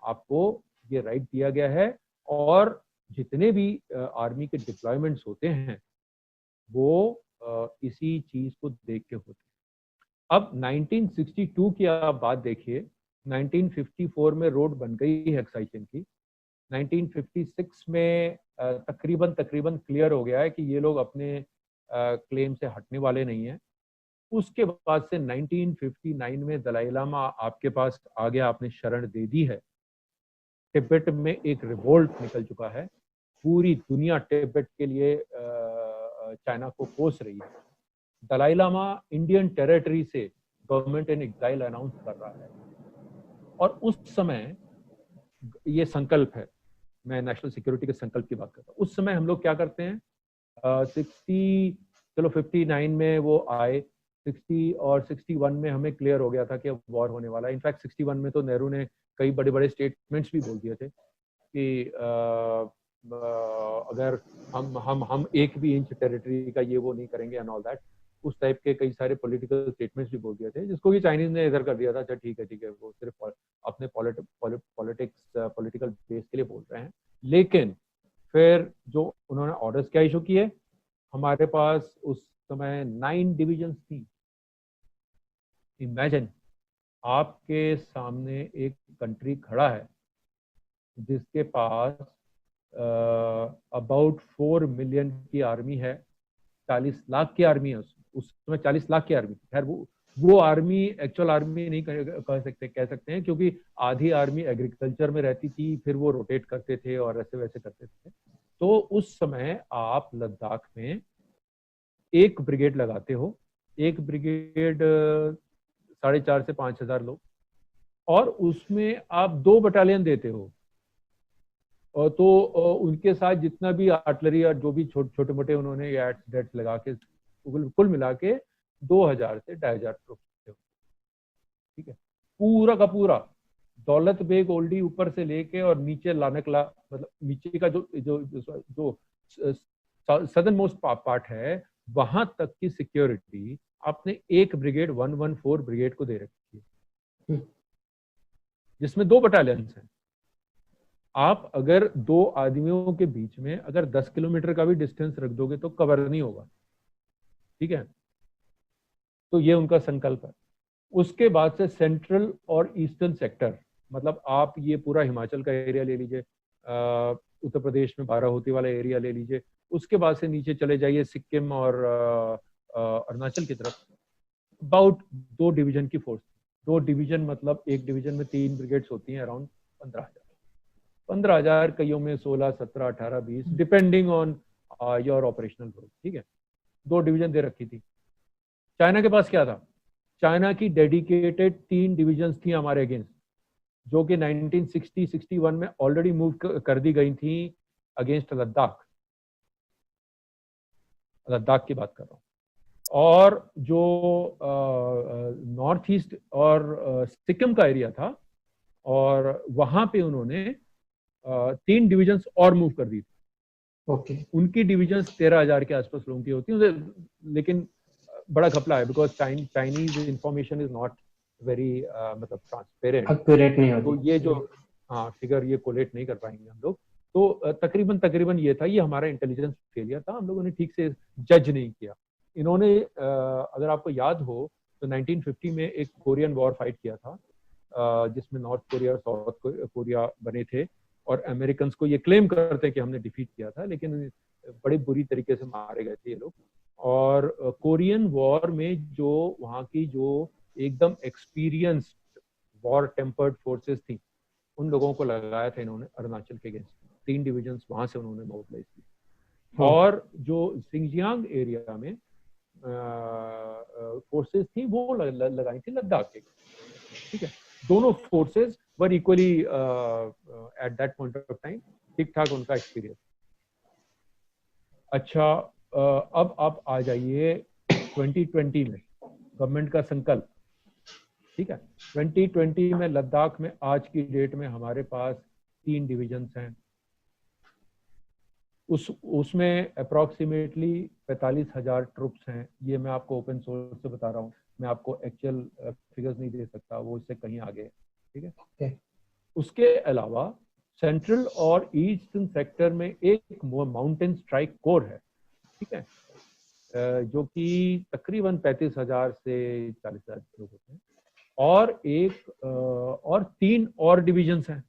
आपको ये राइट दिया गया है। और जितने भी आर्मी के डिप्लॉयमेंट्स होते हैं वो इसी चीज को देख के होते हैं। अब 1962 की आप बात देखिए, 1954 में रोड बन गई हेक्साइचिन की, 1956 में तकरीबन तकरीबन क्लियर हो गया है कि ये लोग अपने क्लेम से हटने वाले नहीं हैं। उसके बाद से 1959 में दलाई लामा आपके पास आ गया, आपने शरण दे दी है। तिब्बत में एक रिवोल्ट निकल चुका है, पूरी दुनिया तिब्बत के लिए चाइना को कोस रही है। दलाई लामा इंडियन टेरिटरी से गवर्नमेंट इन एग्जाइल अनाउंस कर रहा है, और उस समय ये संकल्प है, मैं नेशनल सिक्योरिटी के संकल्प की बात करता हूँ। उस समय हम लोग क्या करते हैं, 59 में वो आए, 60 और 61 में हमें क्लियर हो गया था कि अब वॉर होने वाला है। इनफैक्ट 61 में तो नेहरू ने कई बड़े बड़े स्टेटमेंट्स भी बोल दिए थे कि अगर हम एक भी इंच टेरिटरी का ये वो नहीं करेंगे एंड ऑल दैट, उस टाइप के कई सारे पॉलिटिकल स्टेटमेंट्स भी बोल दिए थे, जिसको कि चाइनीज ने इधर कर दिया था। अच्छा ठीक है, वो सिर्फ अपने पॉलिटिकल बेस के लिए बोल रहे हैं। लेकिन फिर जो उन्होंने ऑर्डर्स क्या इशू किए, हमारे पास उस समय 9 डिविजन्स थी। इमेजिन, आपके सामने एक कंट्री खड़ा है जिसके पास अबाउट 4 मिलियन की आर्मी है, 40 लाख की आर्मी है। उस समय 40 लाख की आर्मी, खैर वो आर्मी एक्चुअल आर्मी नहीं कह सकते हैं, क्योंकि आधी आर्मी एग्रीकल्चर में रहती थी, फिर वो रोटेट करते थे और ऐसे वैसे करते थे। तो उस समय आप लद्दाख में एक ब्रिगेड लगाते हो, एक ब्रिगेड 4,500 से 5,000 लोग, और उसमें आप 2 बटालियन देते हो। और तो उनके साथ जितना भी आर्टिलरी और जो भी छोटे मोटे उन्होंने डेट्स लगा के कुल मिला के 2,000 से 2,500 ट्रुप थे। ठीक है, पूरा का पूरा दौलत बेग ओल्डी ऊपर से लेके और नीचे लानकला, मतलब नीचे का जो जो जो सदर्न मोस्ट पार्ट है, वहां तक की सिक्योरिटी आपने एक ब्रिगेड 114 ब्रिगेड को दे रखी है, जिसमें 2 बटालियंस हैं। आप अगर 2 आदमियों के बीच में अगर 10 किलोमीटर का भी डिस्टेंस रख दोगे तो कवर नहीं होगा। ठीक है, तो ये उनका संकल्प है। उसके बाद से सेंट्रल और ईस्टर्न सेक्टर, मतलब आप ये पूरा हिमाचल का एरिया ले लीजिए, उत्तर प्रदेश में बाराहोती वाला एरिया ले लीजिए, उसके बाद से नीचे चले जाइए सिक्किम और अरुणाचल की तरफ, अबाउट 2 डिवीजन की फोर्स। 2 डिवीजन मतलब एक डिवीजन में 3 ब्रिगेड्स होती हैं, अराउंड 15,000 कईयों में 16, 17, 18, 20, depending on your operational role. ठीक है, 2 डिवीजन दे रखी थी। चाइना के पास क्या था, चाइना की डेडिकेटेड 3 डिविजन्स थी हमारे अगेंस्ट, जो कि 1960-61 में ऑलरेडी मूव कर दी गई थी अगेंस्ट लद्दाख की बात कर रहा हूँ। और जो नॉर्थ ईस्ट और सिक्किम का एरिया था, और वहां पे उन्होंने 3 डिविजन्स और मूव कर दी थी। ओके, उनकी डिविजन्स 13,000 के आसपास लोगों की होती है, लेकिन बड़ा घपला है, because Chinese information is not very मतलब ट्रांसपेरेंट, एक्यूरेट नहीं तो होती। ये जो फिगर ये कोलेट नहीं कर पाएंगे हम लोग। तो तकरीबन ये था, ये हमारा इंटेलिजेंस फेलियर था, हम लोगों ने ठीक से जज नहीं किया। इन्होंने अगर आपको याद हो तो 1950 में एक कोरियन वॉर फाइट किया था, जिसमें नॉर्थ कोरिया और साउथ कोरिया बने थे, और अमेरिकन को ये क्लेम करते हैं कि हमने डिफीट किया था, लेकिन बड़ी बुरी तरीके से मारे गए थे ये लोग। और कोरियन वॉर में जो वहाँ की जो एकदम एक्सपीरियंस्ड वॉर टेम्पर्ड फोर्सेस थी, उन लोगों को लगाया था इन्होंने अरुणाचल के अगेंस्ट। 3 डिविजन्स वहां से उन्होंने मोबिलाइज की। और जो सिंगजियांग एरिया में फोर्सेस थी वो लगाई थी लद्दाख के। ठीक है, दोनों forces were equally at that point of time, ठीक ठाक उनका एक्सपीरियंस। अच्छा, अब आप आ जाइए 2020 में गवर्नमेंट का संकल्प। ठीक है, 2020 में लद्दाख में आज की डेट में हमारे पास 3 डिविजन्स हैं। उसमें अप्रोक्सीमेटली 45,000 ट्रुप्स हैं। ये मैं आपको ओपन सोर्स से बता रहा हूँ, मैं आपको एक्चुअल फिगर्स नहीं दे सकता, वो इससे कहीं आगे है। ठीक है, उसके अलावा सेंट्रल और ईस्टर्न सेक्टर में एक माउंटेन स्ट्राइक कोर है, ठीक है, जो कि तकरीबन 35,000 से 40,000 लोग होते हैं, और और 3 और डिविजन्स हैं,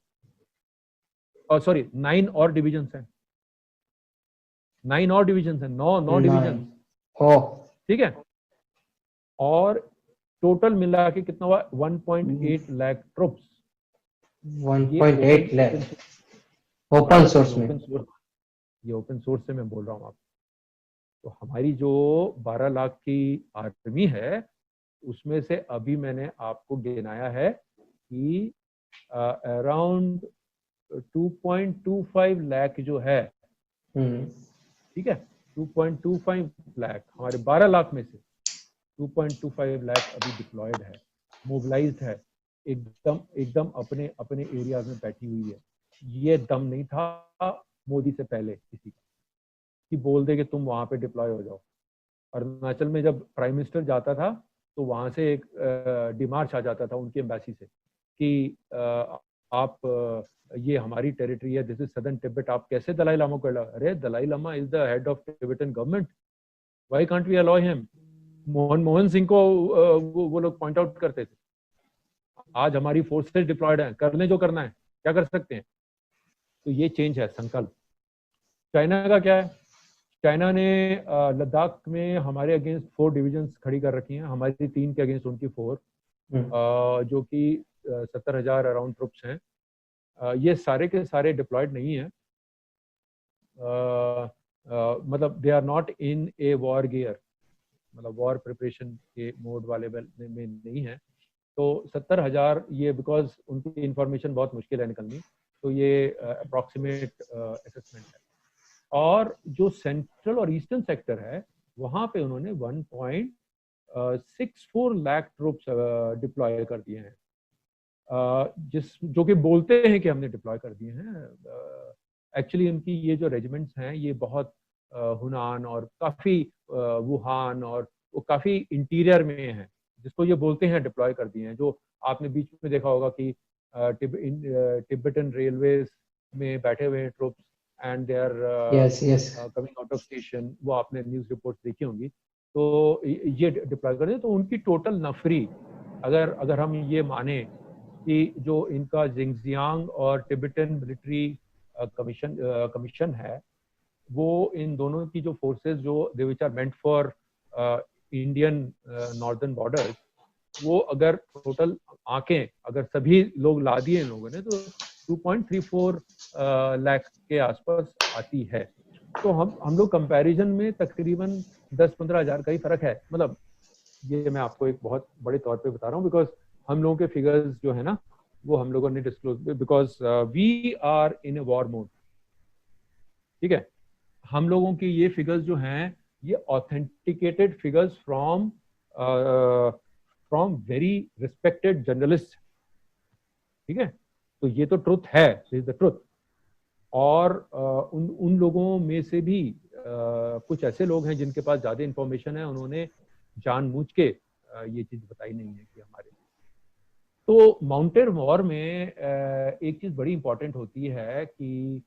सॉरी 9 और डिविजन्स हैं, 9 और डिविजन्स हैं, 9 डिविजन, ओ ठीक है। और टोटल मिला के कितना हुआ, 1.8 lakh troops. 1.8 lakh open source में। ये ओपन सोर्स से मैं बोल रहा हूँ आपको। तो हमारी जो 12 लाख की आर्मी है, उसमें से अभी मैंने आपको गिनाया है कि अराउंड 2.25 लाख जो है, ठीक है, 2.25 लाख हमारे 12 लाख में से 2.25 लाख अभी डिप्लॉयड है, मोबिलाइज्ड है, एकदम एकदम अपने अपने एरियाज में बैठी हुई है। ये दम नहीं था मोदी से पहले किसी का कि बोल दे कि तुम वहां पे डिप्लॉय हो जाओ। अरुणाचल में जब प्राइम मिनिस्टर जाता था तो वहां से एक डिमार्च आ जाता था उनकी एम्बेसी से कि आप ये हमारी टेरिटरी है, दिस इज सदर्न तिब्बत, आप कैसे दलाई लामा को अलाउ? अरे Dalai Lama is the head of Tibetan government, why can't we allow him? Mohan Singh को वो लोग पॉइंट आउट करते थे। आज हमारी फोर्सेस डिप्लॉयड हैं, कर लें जो करना है, क्या कर सकते हैं? तो ये चेंज है संकल्प। चाइना का क्या है? चाइना ने लद्दाख में हमारे अगेंस्ट 4 डिविजन्स खड़ी कर रखी हैं, हमारी 3 के अगेंस्ट उनकी 4, जो कि 70,000 अराउंड ट्रुप्स हैं। ये सारे के सारे डिप्लॉयड नहीं है, मतलब they are not in a war gear, मतलब वॉर प्रिपरेशन के मोड वाले में नहीं है। तो 70,000 ये बिकॉज उनकी इंफॉर्मेशन बहुत मुश्किल है निकलनी, तो ये अप्रॉक्सीमेट असेसमेंट है। और जो सेंट्रल और ईस्टर्न सेक्टर है, वहां पे उन्होंने 1.64 लाख ट्रूप्स डिप्लॉय कर दिए हैं, जो कि बोलते हैं कि हमने डिप्लॉय कर दिए हैं। एक्चुअली उनकी ये जो रेजिमेंट्स हैं ये बहुत हुनान और काफ़ी वुहान और वो काफ़ी इंटीरियर में हैं, जिसको ये बोलते हैं डिप्लॉय कर दिए हैं। जो आपने बीच में देखा होगा कि तिब्बतन रेलवेज में बैठे हुए हैं troops and they are coming out of station, वो आपने न्यूज़ रिपोर्ट देखी होंगी। तो ये डिप्लॉय कर दिए। तो उनकी टोटल नफरी अगर हम ये माने कि जो इनका जिंगजियांग और तिब्बतन मिलिट्री कमीशन है, वो इन दोनों की जो फोर्सेस जो they which are meant for Indian northern borders, वो अगर टोटल आंकें अगर सभी लोग ला दिए इन लोगों ने तो 2.34 लाख के आसपास आती है। तो हम लोग कंपैरिजन में तकरीबन 10-15 हज़ार का ही फर्क है। मतलब ये मैं आपको एक बहुत बड़े तौर पे बता रहा हूँ, बिकॉज हम लोगों के फिगर्स जो है ना वो हम लोगों ने disclose, because we are in a war mode, ठीक है। हम लोगों की ये फिगर्स जो हैं ये authenticated figures from very respected journalist, ठीक है। तो ये तो ट्रुथ है, दिस इज द ट्रुथ। और उन लोगों में से भी कुछ ऐसे लोग हैं जिनके पास ज्यादा इंफॉर्मेशन है, उन्होंने जानबूझ के ये चीज बताई नहीं है कि हमारे। तो माउंटेन वॉर में एक चीज बड़ी इंपॉर्टेंट होती है कि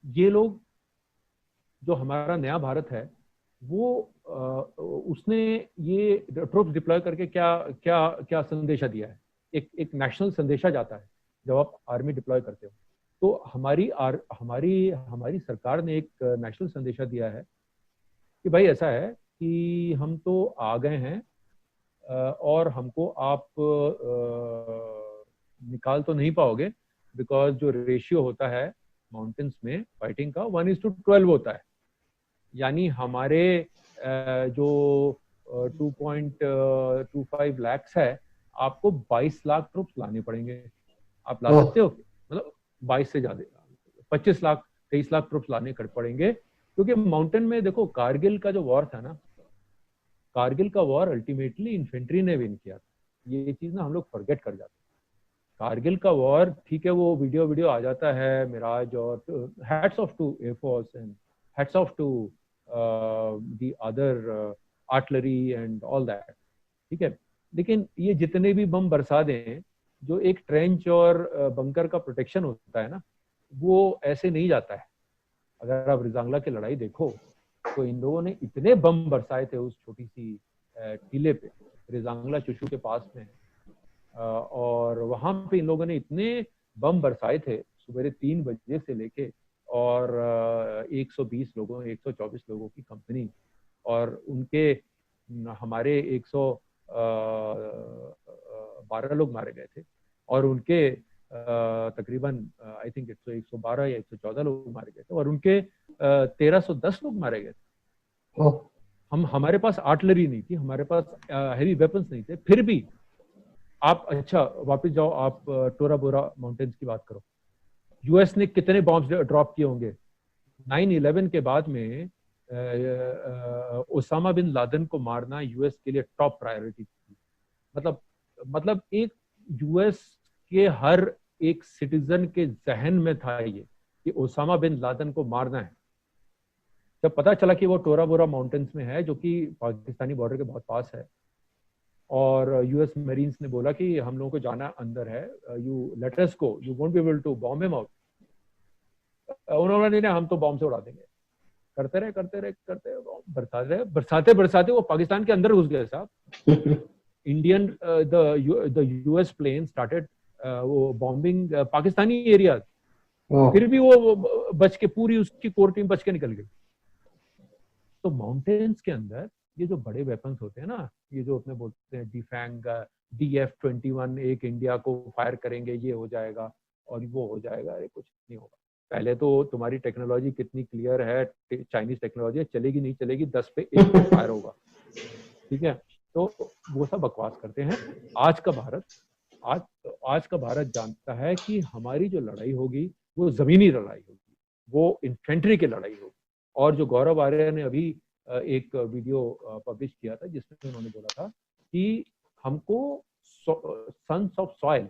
ये लोग, जो हमारा नया भारत है, वो उसने ये ट्रुप्स डिप्लॉय करके क्या क्या क्या संदेशा दिया है? एक नेशनल संदेशा जाता है जब आप आर्मी डिप्लॉय करते हो। तो हमारी हमारी सरकार ने एक नेशनल संदेशा दिया है कि भाई ऐसा है कि हम तो आ गए हैं और हमको आप निकाल तो नहीं पाओगे, बिकॉज जो रेशियो होता है माउंटेन्स में फाइटिंग का 1:12 होता है। यानी हमारे जो 2.25 लाख है, आपको 22 लाख ट्रुप्स लाने पड़ेंगे। आप ला सकते हो? मतलब 22 से ज्यादा 25 लाख 23 लाख ट्रुप्स लाने पड़ेंगे, क्योंकि माउंटेन में देखो कारगिल का जो वॉर था ना, कारगिल का वॉर अल्टीमेटली इन्फेंट्री ने विन किया था। ये चीज ना हम लोग फॉरगेट कर जाते हैं। कारगिल का वॉर, ठीक है, वो वीडियो आ जाता है मिराज, और hats off to air force and hats off to the other artillery and all that, ठीक है। लेकिन ये जितने भी बम बरसा दें, जो एक ट्रेंच और बंकर का प्रोटेक्शन होता है ना, वो ऐसे नहीं जाता है। अगर आप रिजांगला की लड़ाई देखो तो इन लोगों ने इतने बम बरसाए थे उस छोटी सी टीले पे, रिजांगला चुशू के पास में है। और वहां पे इन लोगों ने इतने बम बरसाए थे सुबह 3 बजे से लेके, और 120 लोगों 124 लोगों की कंपनी, और उनके हमारे 112 लोग मारे गए थे, और उनके तकरीबन आई थिंक 112 या 114 लोग मारे गए थे, और उनके 1310 लोग मारे गए थे। ओह, हमारे पास आर्टिलरी नहीं थी, हमारे पास हैवी वेपन्स नहीं थे, फिर भी आप अच्छा वापस जाओ, आप टोरा बोरा माउंटेन्स की बात करो, यूएस ने कितने बॉम्ब्स ड्रॉप किए होंगे। 9/11 के बाद में ओसामा बिन लादेन को मारना यूएस के लिए टॉप प्रायोरिटी थी। मतलब एक यूएस के हर एक सिटीजन के जहन में था ये कि ओसामा बिन लादेन को मारना है। जब पता चला कि वो टोरा बोरा माउंटेन्स में है, जो कि पाकिस्तानी बॉर्डर के बहुत पास है, और यूएस मरीन्स ने बोला कि हम लोगों को जाना अंदर है, you let us go, you won't be able to bomb him out. उन्होंने नहीं, हम तो बॉम्ब से उड़ा देंगे। करते रहे बरसाते बरसाते बरसाते वो पाकिस्तान के अंदर घुस गए साहब। Indian the US plane started वो बॉम्बिंग पाकिस्तानी एरिया, ओह, फिर भी वो बच के, पूरी उसकी कोर टीम बच के निकल गई। तो माउंटेन्स के अंदर ये जो बड़े वेपन्स होते हैं ना, ये जो अपने बोलते हैं डिफैंग, DF-21 एक इंडिया को फायर करेंगे, ये हो जाएगा और वो हो जाएगा, अरे कुछ नहीं होगा। पहले तो तुम्हारी टेक्नोलॉजी कितनी क्लियर है, चाइनीज टेक्नोलॉजी चलेगी नहीं चलेगी, 10 पे 1 पे फायर होगा, ठीक है। तो वो सब बकवास करते हैं। आज का भारत आज का भारत जानता है कि हमारी जो लड़ाई होगी वो जमीनी लड़ाई होगी, वो इन्फेंट्री की लड़ाई होगी। और जो गौरव आर्य ने अभी एक वीडियो पब्लिश किया था जिसमें उन्होंने बोला था कि हमको सन्स ऑफ सॉइल,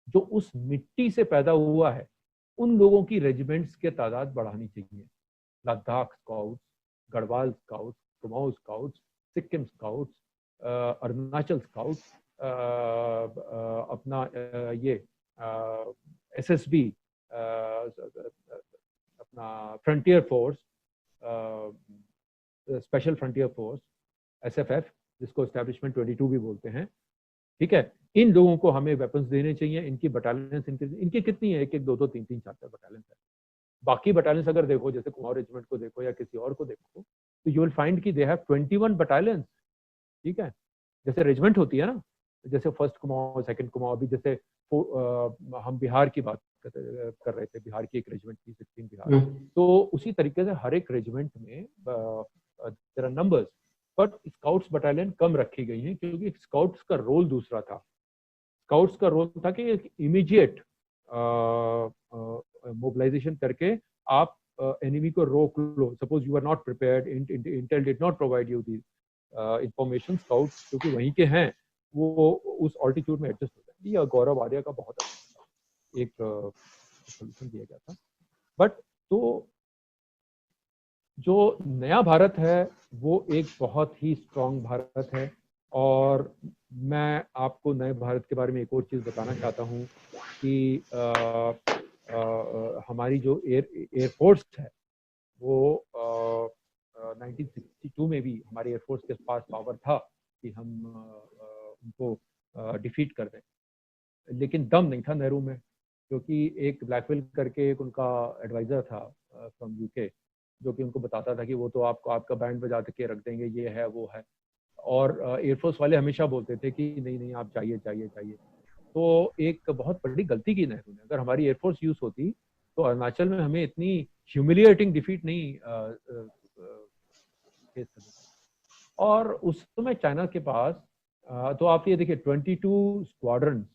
जो उस मिट्टी से पैदा हुआ है, उन लोगों की रेजिमेंट्स के तादाद बढ़ानी चाहिए। Ladakh scouts, Garhwal scouts, Kumaon scouts, Sikkim scouts, Arunachal scouts, अपना ये SSB, अपना frontier force, special frontier force, SFF, जिसको एस्टेब्लिशमेंट 22 भी बोलते हैं, ठीक है। इन लोगों को हमें वेपन्स देने चाहिए। इनकी बटालियंस इनकी कितनी है, 1-1, 2-2, 3-3, 4-4 बटालियंस है। बाकी बटालियंस अगर देखो, जैसे कुमाऊं रेजिमेंट को देखो या किसी और को देखो, तो यू विल फाइंड कि दे हैव 21 बटालियंस, ठीक है। जैसे रेजिमेंट होती है ना, जैसे फर्स्ट कुमाऊं, सेकंड कुमाऊं, अभी जैसे हम बिहार की बात कर रहे थे, बिहार की एक रेजिमेंट थी 16 बिहार, तो उसी तरीके से हर एक रेजिमेंट में there are numbers, but scouts battalion कम रखी गई है, क्योंकि स्काउट्स का रोल दूसरा था। स्काउट्स का रोल था कि एक इमीडिएट मोबिलाइजेशन करके आप एनिमी को रोक लो। Suppose you are not prepared, intel did not provide you the information, scouts क्योंकि वहीं के हैं, वो उस ऑल्टीट्यूड में एडजस्ट हो जाएंगे। यह गौरव आर्य का बहुत अच्छा एक सोल्यूशन दिया गया था। बट तो जो नया भारत है वो एक बहुत ही स्ट्रांग भारत है, और मैं आपको नए भारत के बारे में एक और चीज़ बताना चाहता हूँ कि हमारी जो एयरफोर्स है वो 1962 में भी हमारी एयरफोर्स के पास पावर था कि हम उनको डिफीट कर दें, लेकिन दम नहीं था नेहरू में, क्योंकि एक ब्लैकविल करके एक उनका एडवाइजर था फ्रॉम यूके, जो कि उनको बताता था कि वो तो आपको आपका बैंड बजा के रख देंगे, ये है वो है। और एयरफोर्स वाले हमेशा बोलते थे कि नहीं नहीं आप चाहिए चाहिए चाहिए। तो एक बहुत बड़ी गलती की नेहरू ने। अगर हमारी एयरफोर्स यूज होती तो अरुणाचल में हमें इतनी ह्यूमिलिएटिंग डिफीट नहीं फेस करनी। और उस समय चाइना के पास तो आप ये देखिए 22 स्क्वाड्रन,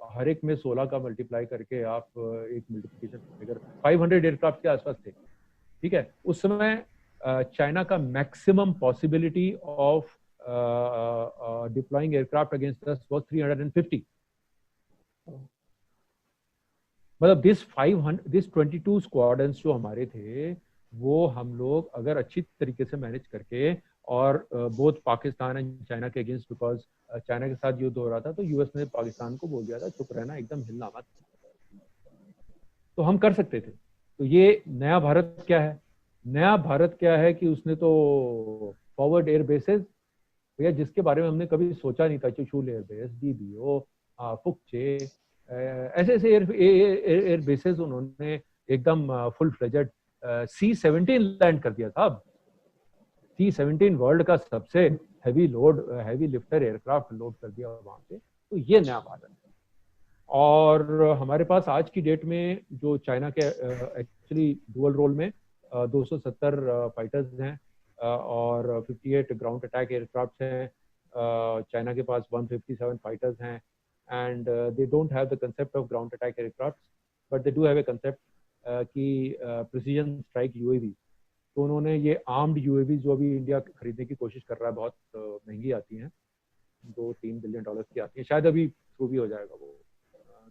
हर एक में 16 का मल्टीप्लाई करके आप एक मल्टीप्लिकेशन फिगर 500 एयरक्राफ्ट के आसपास थे, ठीक है। उस समय चाइना का maximum possibility of deploying aircraft against us was 350। मतलब दिस 22 स्क्वाड्रन्स जो हमारे थे, वो हम लोग अगर अच्छी तरीके से मैनेज करके और बोथ पाकिस्तान एंड चाइना के अगेंस्ट, बिकॉज चाइना के साथ युद्ध हो रहा था, तो यूएस ने पाकिस्तान को बोल दिया था चुप रहना, एकदम हिलना मत। तो हम कर सकते थे। तो ये नया भारत क्या है? नया भारत क्या है कि उसने तो फॉरवर्ड एयर बेसेस भैया, जिसके बारे में हमने कभी सोचा नहीं था, Chushul air base, DBO, Fukche, ऐसे ऐसे एयर बेसेस उन्होंने एकदम फुल फ्लेजेड C-17 लैंड कर दिया था। C-17 वर्ल्ड का सबसे हैवी लिफ्टर एयरक्राफ्ट लोड कर दिया वहां पे। तो ये नया भारत है। और हमारे पास आज की डेट में जो चाइना के एक्चुअली डुअल रोल में 270 फाइटर्स हैं और 58 ग्राउंड अटैक एयरक्राफ्ट हैं। चाइना के पास 157 फाइटर्स हैं and they don't have the concept of ground attack aircraft, but they do have a concept कि प्रिसीजन स्ट्राइक यूएवी। तो उन्होंने ये आर्म्ड यूएवी जो अभी इंडिया खरीदने की कोशिश कर रहा है, बहुत महंगी आती हैं, $2-3 बिलियन की आती है, शायद अभी थ्रू भी हो जाएगा वो,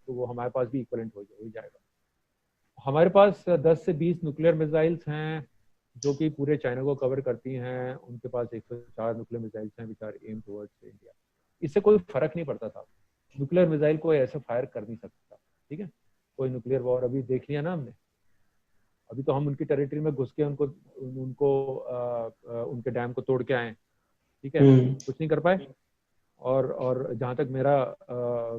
तो वो हमारे पास भी इक्वलेंट हो जाएगा। हमारे पास 10 से 20 न्यूक्लियर मिसाइल्स हैं जो कि पूरे चाइना को कवर करती हैं। उनके पास 104 न्यूक्लियर मिसाइल्स हैं which are aim towards India. इससे कोई फर्क नहीं पड़ता था। न्यूक्लियर मिसाइल को ऐसे फायर कर नहीं सकता, ठीक है। कोई न्यूक्लियर वॉर अभी देख लिया ना हमने, अभी तो हम उनकी टेरिटरी में घुस के उनको उनके डैम को तोड़ के आए, ठीक है, कुछ नहीं कर पाए। और जहां तक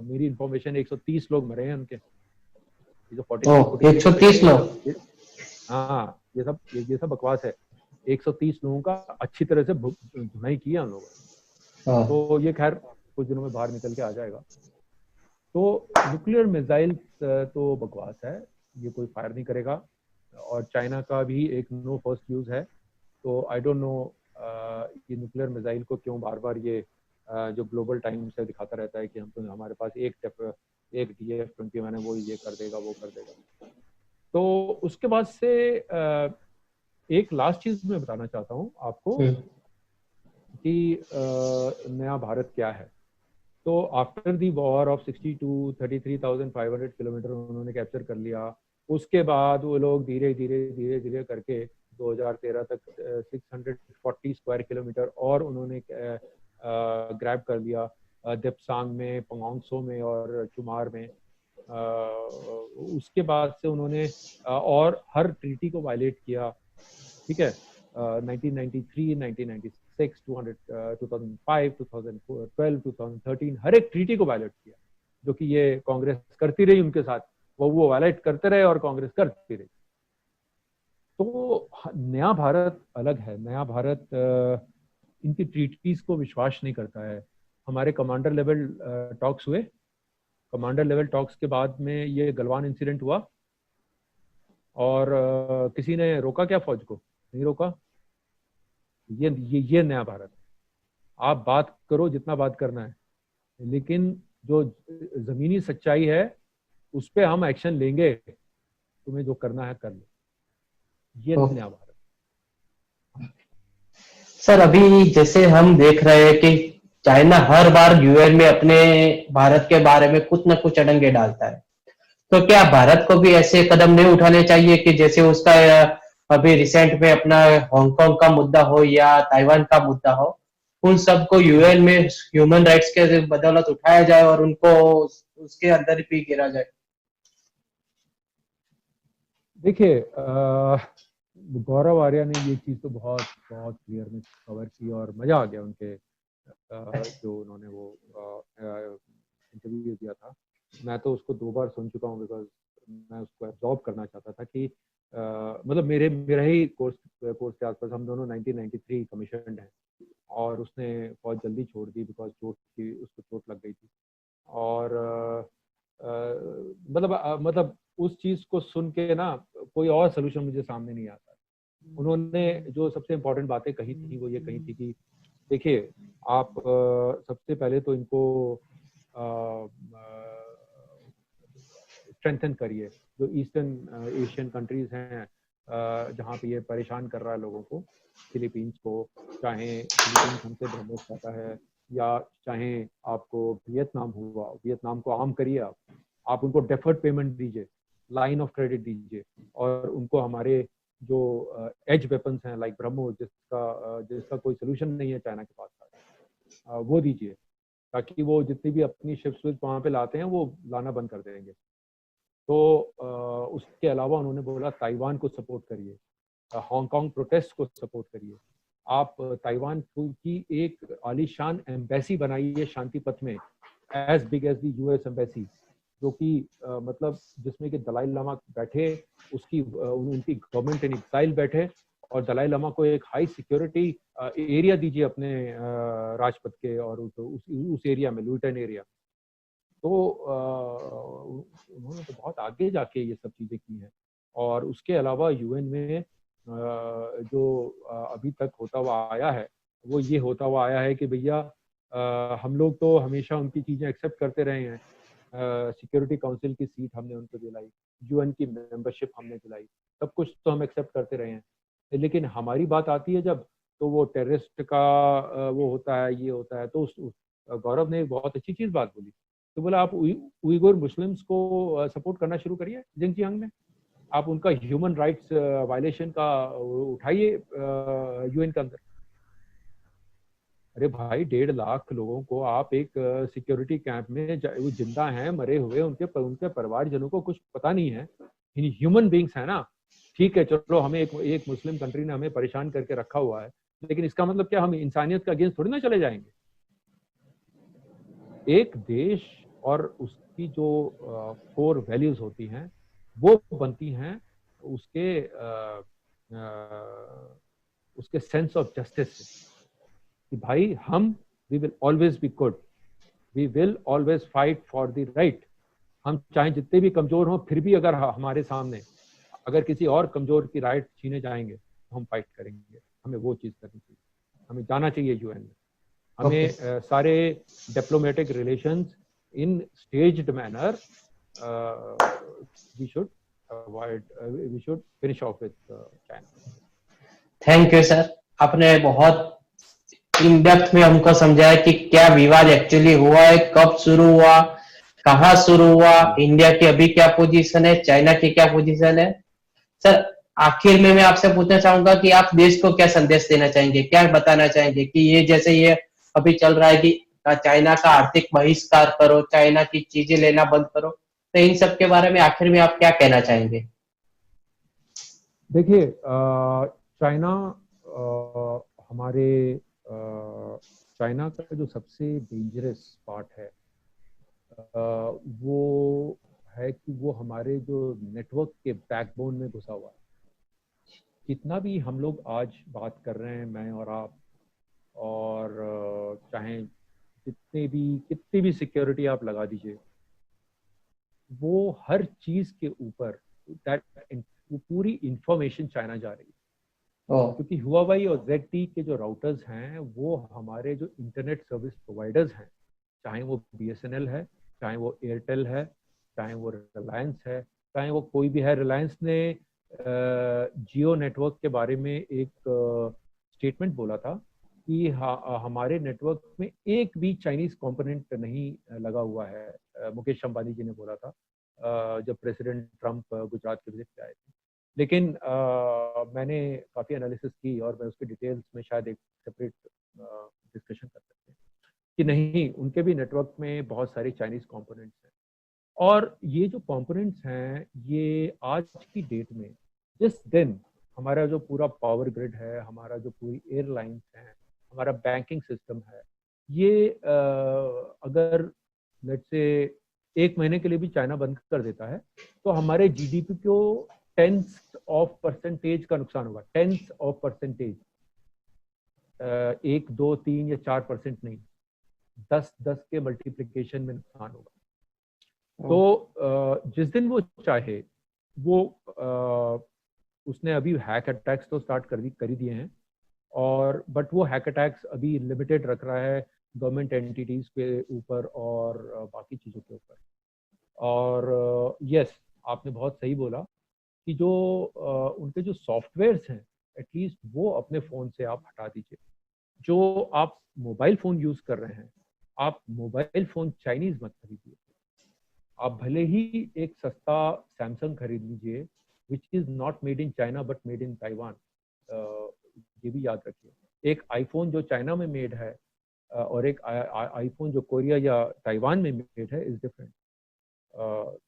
मेरी इंफॉर्मेशन 130 लोग मरे हैं उनके। ये जो 130 लोग? हाँ, ये सब बकवास है। 130 लोगों का अच्छी तरह से धुनाई किया हम लोगों। तो ये खैर कुछ दिनों में बाहर निकल के आ जाएगा। तो न्यूक्लियर मिसाइल तो बकवास है, ये कोई फायर नहीं करेगा। और चाइना का भी एक नो फर्स्ट यूज है। तो आई डोंट नो ये न्यूक्लियर मिसाइल को क्यों बार बार ये जो ग्लोबल टाइम्स है दिखाता रहता है कि हम तो हमारे पास एक DF-21 है, वो ये कर देगा वो कर देगा। तो उसके बाद से एक लास्ट चीज मैं बताना चाहता हूँ आपको कि नया भारत क्या है। तो after the war of 33,500 kilometre उन्होंने कैप्चर कर लिया। उसके बाद वो लोग धीरे धीरे करके 2013 तक 640 स्क्वायर किलोमीटर और उन्होंने ग्रैब कर लिया, देप्सांग में, पंगोंगसो में और चुमार में। उसके बाद से उन्होंने और हर ट्रीटी को वायलेट किया, ठीक है। 1993, 1996, 2005, 2012, 2013 हर एक ट्रीटी को वायलेट किया, जो कि ये कांग्रेस करती रही उनके साथ। वो वायलेट करते रहे और कांग्रेस करती रही। तो नया भारत अलग है। नया भारत इनकी ट्रीटीज को विश्वास नहीं करता है। हमारे कमांडर लेवल टॉक्स हुए। कमांडर लेवल टॉक्स के बाद में ये गलवान इंसिडेंट हुआ और किसी ने रोका क्या? फौज को नहीं रोका। ये नया भारत है। आप बात करो जितना बात करना है, लेकिन जो जमीनी सच्चाई है उस पे हम एक्शन लेंगे। तुम्हें जो करना है कर लो। ये नया भारत। सर, अभी जैसे हम देख रहे हैं कि चाइना हर बार यूएन में अपने भारत के बारे में कुछ न कुछ अड़ंगे डालता है, तो क्या भारत को भी ऐसे कदम नहीं उठाने चाहिए कि जैसे उसका अभी रिसेंट में अपना हांगकांग का मुद्दा हो या ताइवान का मुद्दा हो, उन सबको यूएन में ह्यूमन राइट्स के बदौलत उठाया जाए और उनको उसके अंदर ही गिरा जाए? देखिए, गौरव आर्या ने ये चीज तो बहुत बहुत क्लियर में कवर की और मजा आ गया उनके जो उन्होंने वो इंटरव्यू दिया था। मैं तो उसको 2 बार सुन चुका हूँ, बिकॉज मैं उसको एब्जॉर्ब करना चाहता था कि मतलब मेरा ही कोर्स के आसपास हम दोनों 1993 कमीशन हैं और उसने फौज जल्दी छोड़ दी बिकॉज उसको चोट लग गई थी। और मतलब उस चीज को सुन के ना कोई और सोल्यूशन मुझे सामने नहीं आता। उन्होंने जो सबसे इम्पोर्टेंट बातें कही थी वो ये कही थी कि देखिए, आप सबसे पहले तो इनको स्ट्रेंथन करिए। जो ईस्टर्न एशियन कंट्रीज हैं जहाँ पे ये परेशान कर रहा है लोगों को, फिलीपींस को, चाहे फिलीपींस हमसे ब्रह्मोस चाहता है या चाहे आपको वियतनाम हुआ, वियतनाम को आर्म करिए। आप उनको डेफर्ड पेमेंट दीजिए, लाइन ऑफ क्रेडिट दीजिए और उनको हमारे जो एज वेपन्स हैं लाइक ब्रह्मोस, जिसका कोई सोल्यूशन नहीं है चाइना के पास, वो दीजिए, ताकि वो जितनी भी अपनी शिप्स वहाँ पे लाते हैं वो लाना बंद कर देंगे। तो उसके अलावा उन्होंने बोला ताइवान को सपोर्ट करिए, हांगकांग प्रोटेस्ट को सपोर्ट करिए, आप ताइवान की एक आलीशान एम्बेसी बनाइए शांति पथ में, as big as the US embassy, जो कि मतलब जिसमें कि दलाई लामा बैठे, उनकी गवर्नमेंट इन एक्साइल बैठे, और दलाई लामा को एक हाई सिक्योरिटी एरिया दीजिए अपने राजपथ के और उस एरिया में, लुइटन एरिया। तो उन्होंने तो बहुत आगे जाके ये सब चीज़ें की हैं। और उसके अलावा यूएन में जो अभी तक होता हुआ आया है, वो ये होता हुआ आया है कि भैया हम लोग तो हमेशा उनकी चीज़ें एक्सेप्ट करते रहे हैं, सिक्योरिटी काउंसिल की सीट हमने उनको दिलाई, यूएन की मेंबरशिप हमने दिलाई, सब कुछ तो हम एक्सेप्ट करते रहे हैं, लेकिन हमारी बात आती है जब, तो वो टेररिस्ट का वो होता है, ये होता है। तो गौरव ने एक बहुत अच्छी चीज़ बात बोली, तो बोला आप उइगुर मुस्लिम्स को सपोर्ट करना शुरू करिए जिंगजियांग में, आप उनका ह्यूमन राइट्स वायलेशन का उठाइए यूएन के अंदर। अरे भाई 1.5 लाख लोगों को आप एक सिक्योरिटी कैंप में, वो जिंदा हैं मरे हुए, उनके परिवारजनों को कुछ पता नहीं है, ह्यूमन बींग्स है ना। ठीक है चलो, हमें एक मुस्लिम कंट्री ने हमें परेशान करके रखा हुआ है, लेकिन इसका मतलब क्या हम इंसानियत के अगेंस्ट थोड़ी ना चले जाएंगे। एक देश और उसकी जो कोर वैल्यूज होती हैं वो बनती हैं उसके सेंस ऑफ जस्टिस से, कि भाई we will always be good, we will always fight for the right. हम चाहे जितने भी कमजोर हों, फिर भी अगर हमारे सामने अगर किसी और कमजोर की राइट छीने जाएंगे तो हम फाइट करेंगे। हमें वो चीज करनी चाहिए, हमें जाना चाहिए यूएन में, हमें सारे diplomatic relations in staged manner we should avoid, we should finish off with China. Thank you sir, आपने बहुत इन डेप्थ में हमको समझाया कि क्या विवाद एक्चुअली हुआ है, कब शुरू हुआ, कहाँ शुरू हुआ, इंडिया की अभी क्या पोजीशन है, चाइना की क्या पोजीशन है। सर आखिर में मैं आपसे पूछना चाहूंगा कि आप देश को क्या संदेश देना चाहेंगे, क्या बताना चाहेंगे कि ये जैसे ये अभी चल रहा है कि चाइना का आर्थिक बहिष्कार करो, चाइना की चीजें लेना बंद करो, तो इन सब के बारे में आखिर में आप क्या कहना चाहेंगे? देखिए चाइना हमारे चाइना का जो सबसे डेंजरस पार्ट है वो है कि वो हमारे जो नेटवर्क के बैकबोन में घुसा हुआ है। जितना भी हम लोग आज बात कर रहे हैं, मैं और आप, और चाहे कितनी भी सिक्योरिटी आप लगा दीजिए, वो हर चीज के ऊपर वो पूरी इंफॉर्मेशन चाइना जा रही है। क्योंकि हुआवाई और ZTE के जो राउटर्स हैं वो हमारे जो इंटरनेट सर्विस प्रोवाइडर्स हैं, चाहे वो BSNL है, चाहे वो एयरटेल है, चाहे वो रिलायंस है, चाहे वो कोई भी है। रिलायंस ने जियो नेटवर्क के बारे में एक स्टेटमेंट बोला था कि हमारे नेटवर्क में एक भी चाइनीज कंपोनेंट नहीं लगा हुआ है। मुकेश अंबानी जी ने बोला था जब प्रेसिडेंट ट्रंप गुजरात के विजिट पे आए थे। लेकिन मैंने काफ़ी एनालिसिस की और मैं उसके डिटेल्स में शायद एक सेपरेट डिस्कशन कर सकते हैं कि नहीं, उनके भी नेटवर्क में बहुत सारे चाइनीज कंपोनेंट्स हैं। और ये जो कंपोनेंट्स हैं ये आज की डेट में, जिस दिन हमारा जो पूरा पावर ग्रिड है, हमारा जो पूरी एयरलाइंस है, हमारा बैंकिंग सिस्टम है, ये अगर लेट्स से 1 महीने के लिए भी चाइना बंद कर देता है तो हमारे GDP को 10% का नुकसान होगा। 10%, 1, 2, 3 या 4% नहीं, 10 के मल्टीप्लिकेशन में नुकसान होगा। तो जिस दिन वो चाहे वो उसने अभी हैक अटैक्स तो स्टार्ट कर ही दिए हैं, और बट वो हैक अटैक्स अभी लिमिटेड रख रहा है गवर्नमेंट एंटिटीज के ऊपर और बाकी चीज़ों के ऊपर। और यस, आपने बहुत सही बोला कि जो उनके जो सॉफ्टवेयर्स हैं एटलीस्ट वो अपने फ़ोन से आप हटा दीजिए। जो आप मोबाइल फ़ोन यूज़ कर रहे हैं, आप मोबाइल फ़ोन चाइनीज़ मत खरीदिए। आप भले ही एक सस्ता सैमसंग खरीद लीजिए, which is not made in China but made in Taiwan. ये भी याद रखिए, एक आईफोन जो चाइना में मेड है और एक आईफोन जो कोरिया या ताइवान में मेड है इज डिफरेंट।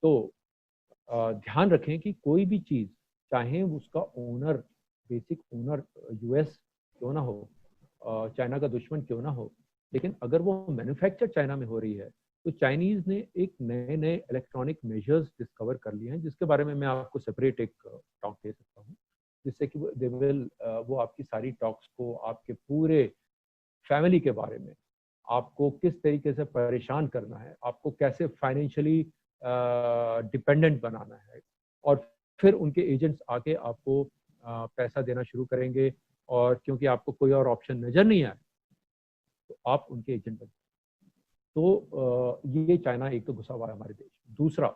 तो ध्यान रखें कि कोई भी चीज़, चाहे उसका ओनर, बेसिक ओनर यूएस क्यों ना हो, चाइना का दुश्मन क्यों ना हो, लेकिन अगर वो मैन्युफैक्चर चाइना में हो रही है तो चाइनीज ने एक नए नए इलेक्ट्रॉनिक मेजर्स डिस्कवर कर लिए हैं, जिसके बारे में मैं आपको सेपरेट एक टॉक दे सकता हूँ, जिससे कि वो आपकी सारी टॉक्स को, आपके पूरे फैमिली के बारे में, आपको किस तरीके से परेशान करना है, आपको कैसे फाइनेंशियली डिपेंडेंट बनाना है, और फिर उनके एजेंट्स आके आपको पैसा देना शुरू करेंगे, और क्योंकि आपको कोई और ऑप्शन नजर नहीं आए तो आप उनके एजेंट बन। तो ये चाइना एक तो घुसा हुआ है हमारे देश। दूसरा,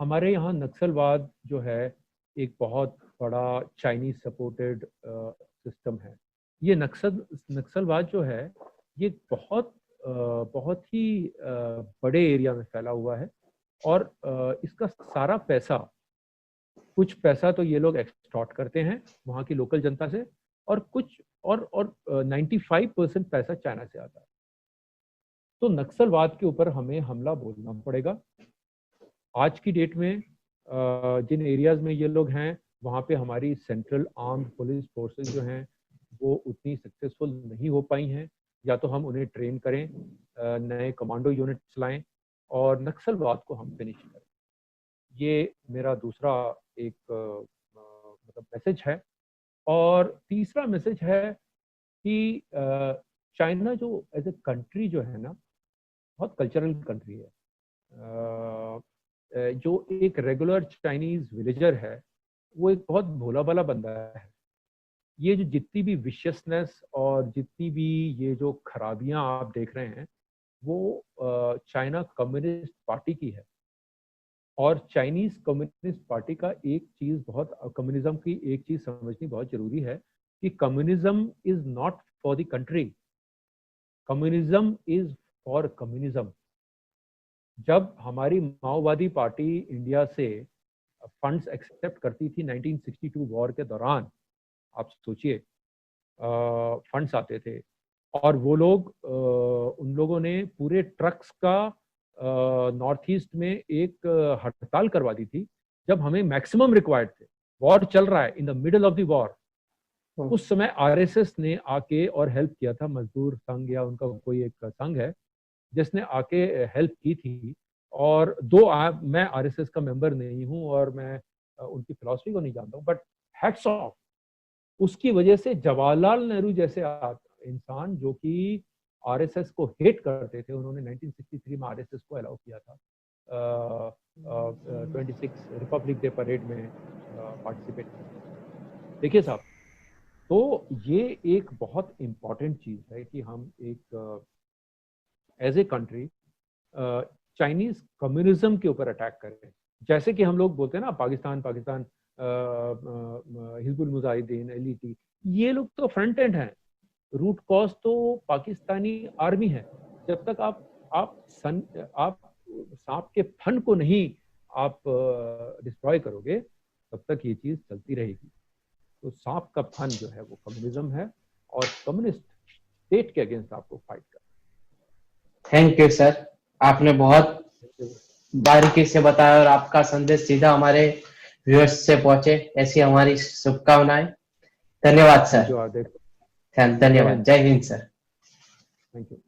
हमारे यहाँ नक्सलवाद जो है एक बहुत बड़ा चाइनीज सपोर्टेड सिस्टम है। ये नक्सलवाद जो है ये बहुत ही बड़े एरिया में फैला हुआ है, और इसका सारा पैसा, कुछ पैसा तो ये लोग एक्सटॉर्ट करते हैं वहाँ की लोकल जनता से, और कुछ और 95% पैसा चाइना से आता है। तो नक्सलवाद के ऊपर हमें हमला बोलना पड़ेगा। आज की डेट में जिन एरियाज में ये लोग हैं वहाँ पे हमारी सेंट्रल आर्म्ड पुलिस फोर्सेस जो हैं वो उतनी सक्सेसफुल नहीं हो पाई हैं। या तो हम उन्हें ट्रेन करें, नए कमांडो यूनिट्स लाएं और नक्सलवाद को हम फिनिश करें। ये मेरा दूसरा एक मतलब मैसेज है। और तीसरा मैसेज है कि चाइना जो एज ए कंट्री जो है ना, बहुत कल्चरल कंट्री है। जो एक रेगुलर चाइनीज विलेजर है वो एक बहुत भोला भाला बंदा है। ये जो जितनी भी विशियसनेस और जितनी भी ये जो खराबियां आप देख रहे हैं वो चाइना कम्युनिस्ट पार्टी की है। और चाइनीज कम्युनिस्ट पार्टी का एक चीज बहुत, कम्युनिज्म की एक चीज समझनी बहुत जरूरी है कि communism is not for the country, communism is for communism. जब हमारी माओवादी पार्टी इंडिया से फंड्स एक्सेप्ट करती थी 1962 वॉर के दौरान, आप सोचिए फंड्स आते थे और वो लोग उन लोगों ने पूरे ट्रक्स का नॉर्थ ईस्ट में एक हड़ताल करवा दी थी जब हमें मैक्सिमम रिक्वायर्ड थे। वॉर चल रहा है, in the middle of the war. उस समय आरएसएस ने आके और हेल्प किया था, मजदूर संघ या उनका कोई एक संघ है जिसने आके हेल्प की थी। और मैं आरएसएस का मेंबर नहीं हूं और मैं उनकी फिलॉसफी को नहीं जानता हूं, बट हैट्स ऑफ, उसकी वजह से जवाहरलाल नेहरू जैसे इंसान जो कि आरएसएस को हेट करते थे, उन्होंने 1963 में आरएसएस को अलाउ किया था 26 रिपब्लिक डे परेड में पार्टिसिपेट किया। देखिए साहब, तो ये एक बहुत इम्पॉर्टेंट चीज है कि हम एक as a country Chinese communism के ऊपर अटैक करें। जैसे कि हम लोग बोलते हैं ना पाकिस्तान हिजबुल मुजाहिदीन, एलईटी, ये लोग तो फ्रंट एंड हैं, रूट कॉज तो पाकिस्तानी आर्मी है। जब तक आप सांप के फन को नहीं आप डिस्ट्रॉय करोगे तब तक ये चीज चलती रहेगी। तो सांप का फन जो है वो कम्युनिज्म है और कम्युनिस्ट स्टेट के अगेंस्ट आपको फाइट करना। थैंक यू सर, आपने बहुत बारीकी से बताया और आपका संदेश सीधा हमारे व्यूअर्स से पहुंचे, ऐसी हमारी शुभकामनाएं। धन्यवाद सर। जो धन्यवाद। जय हिंद सर। Thank you.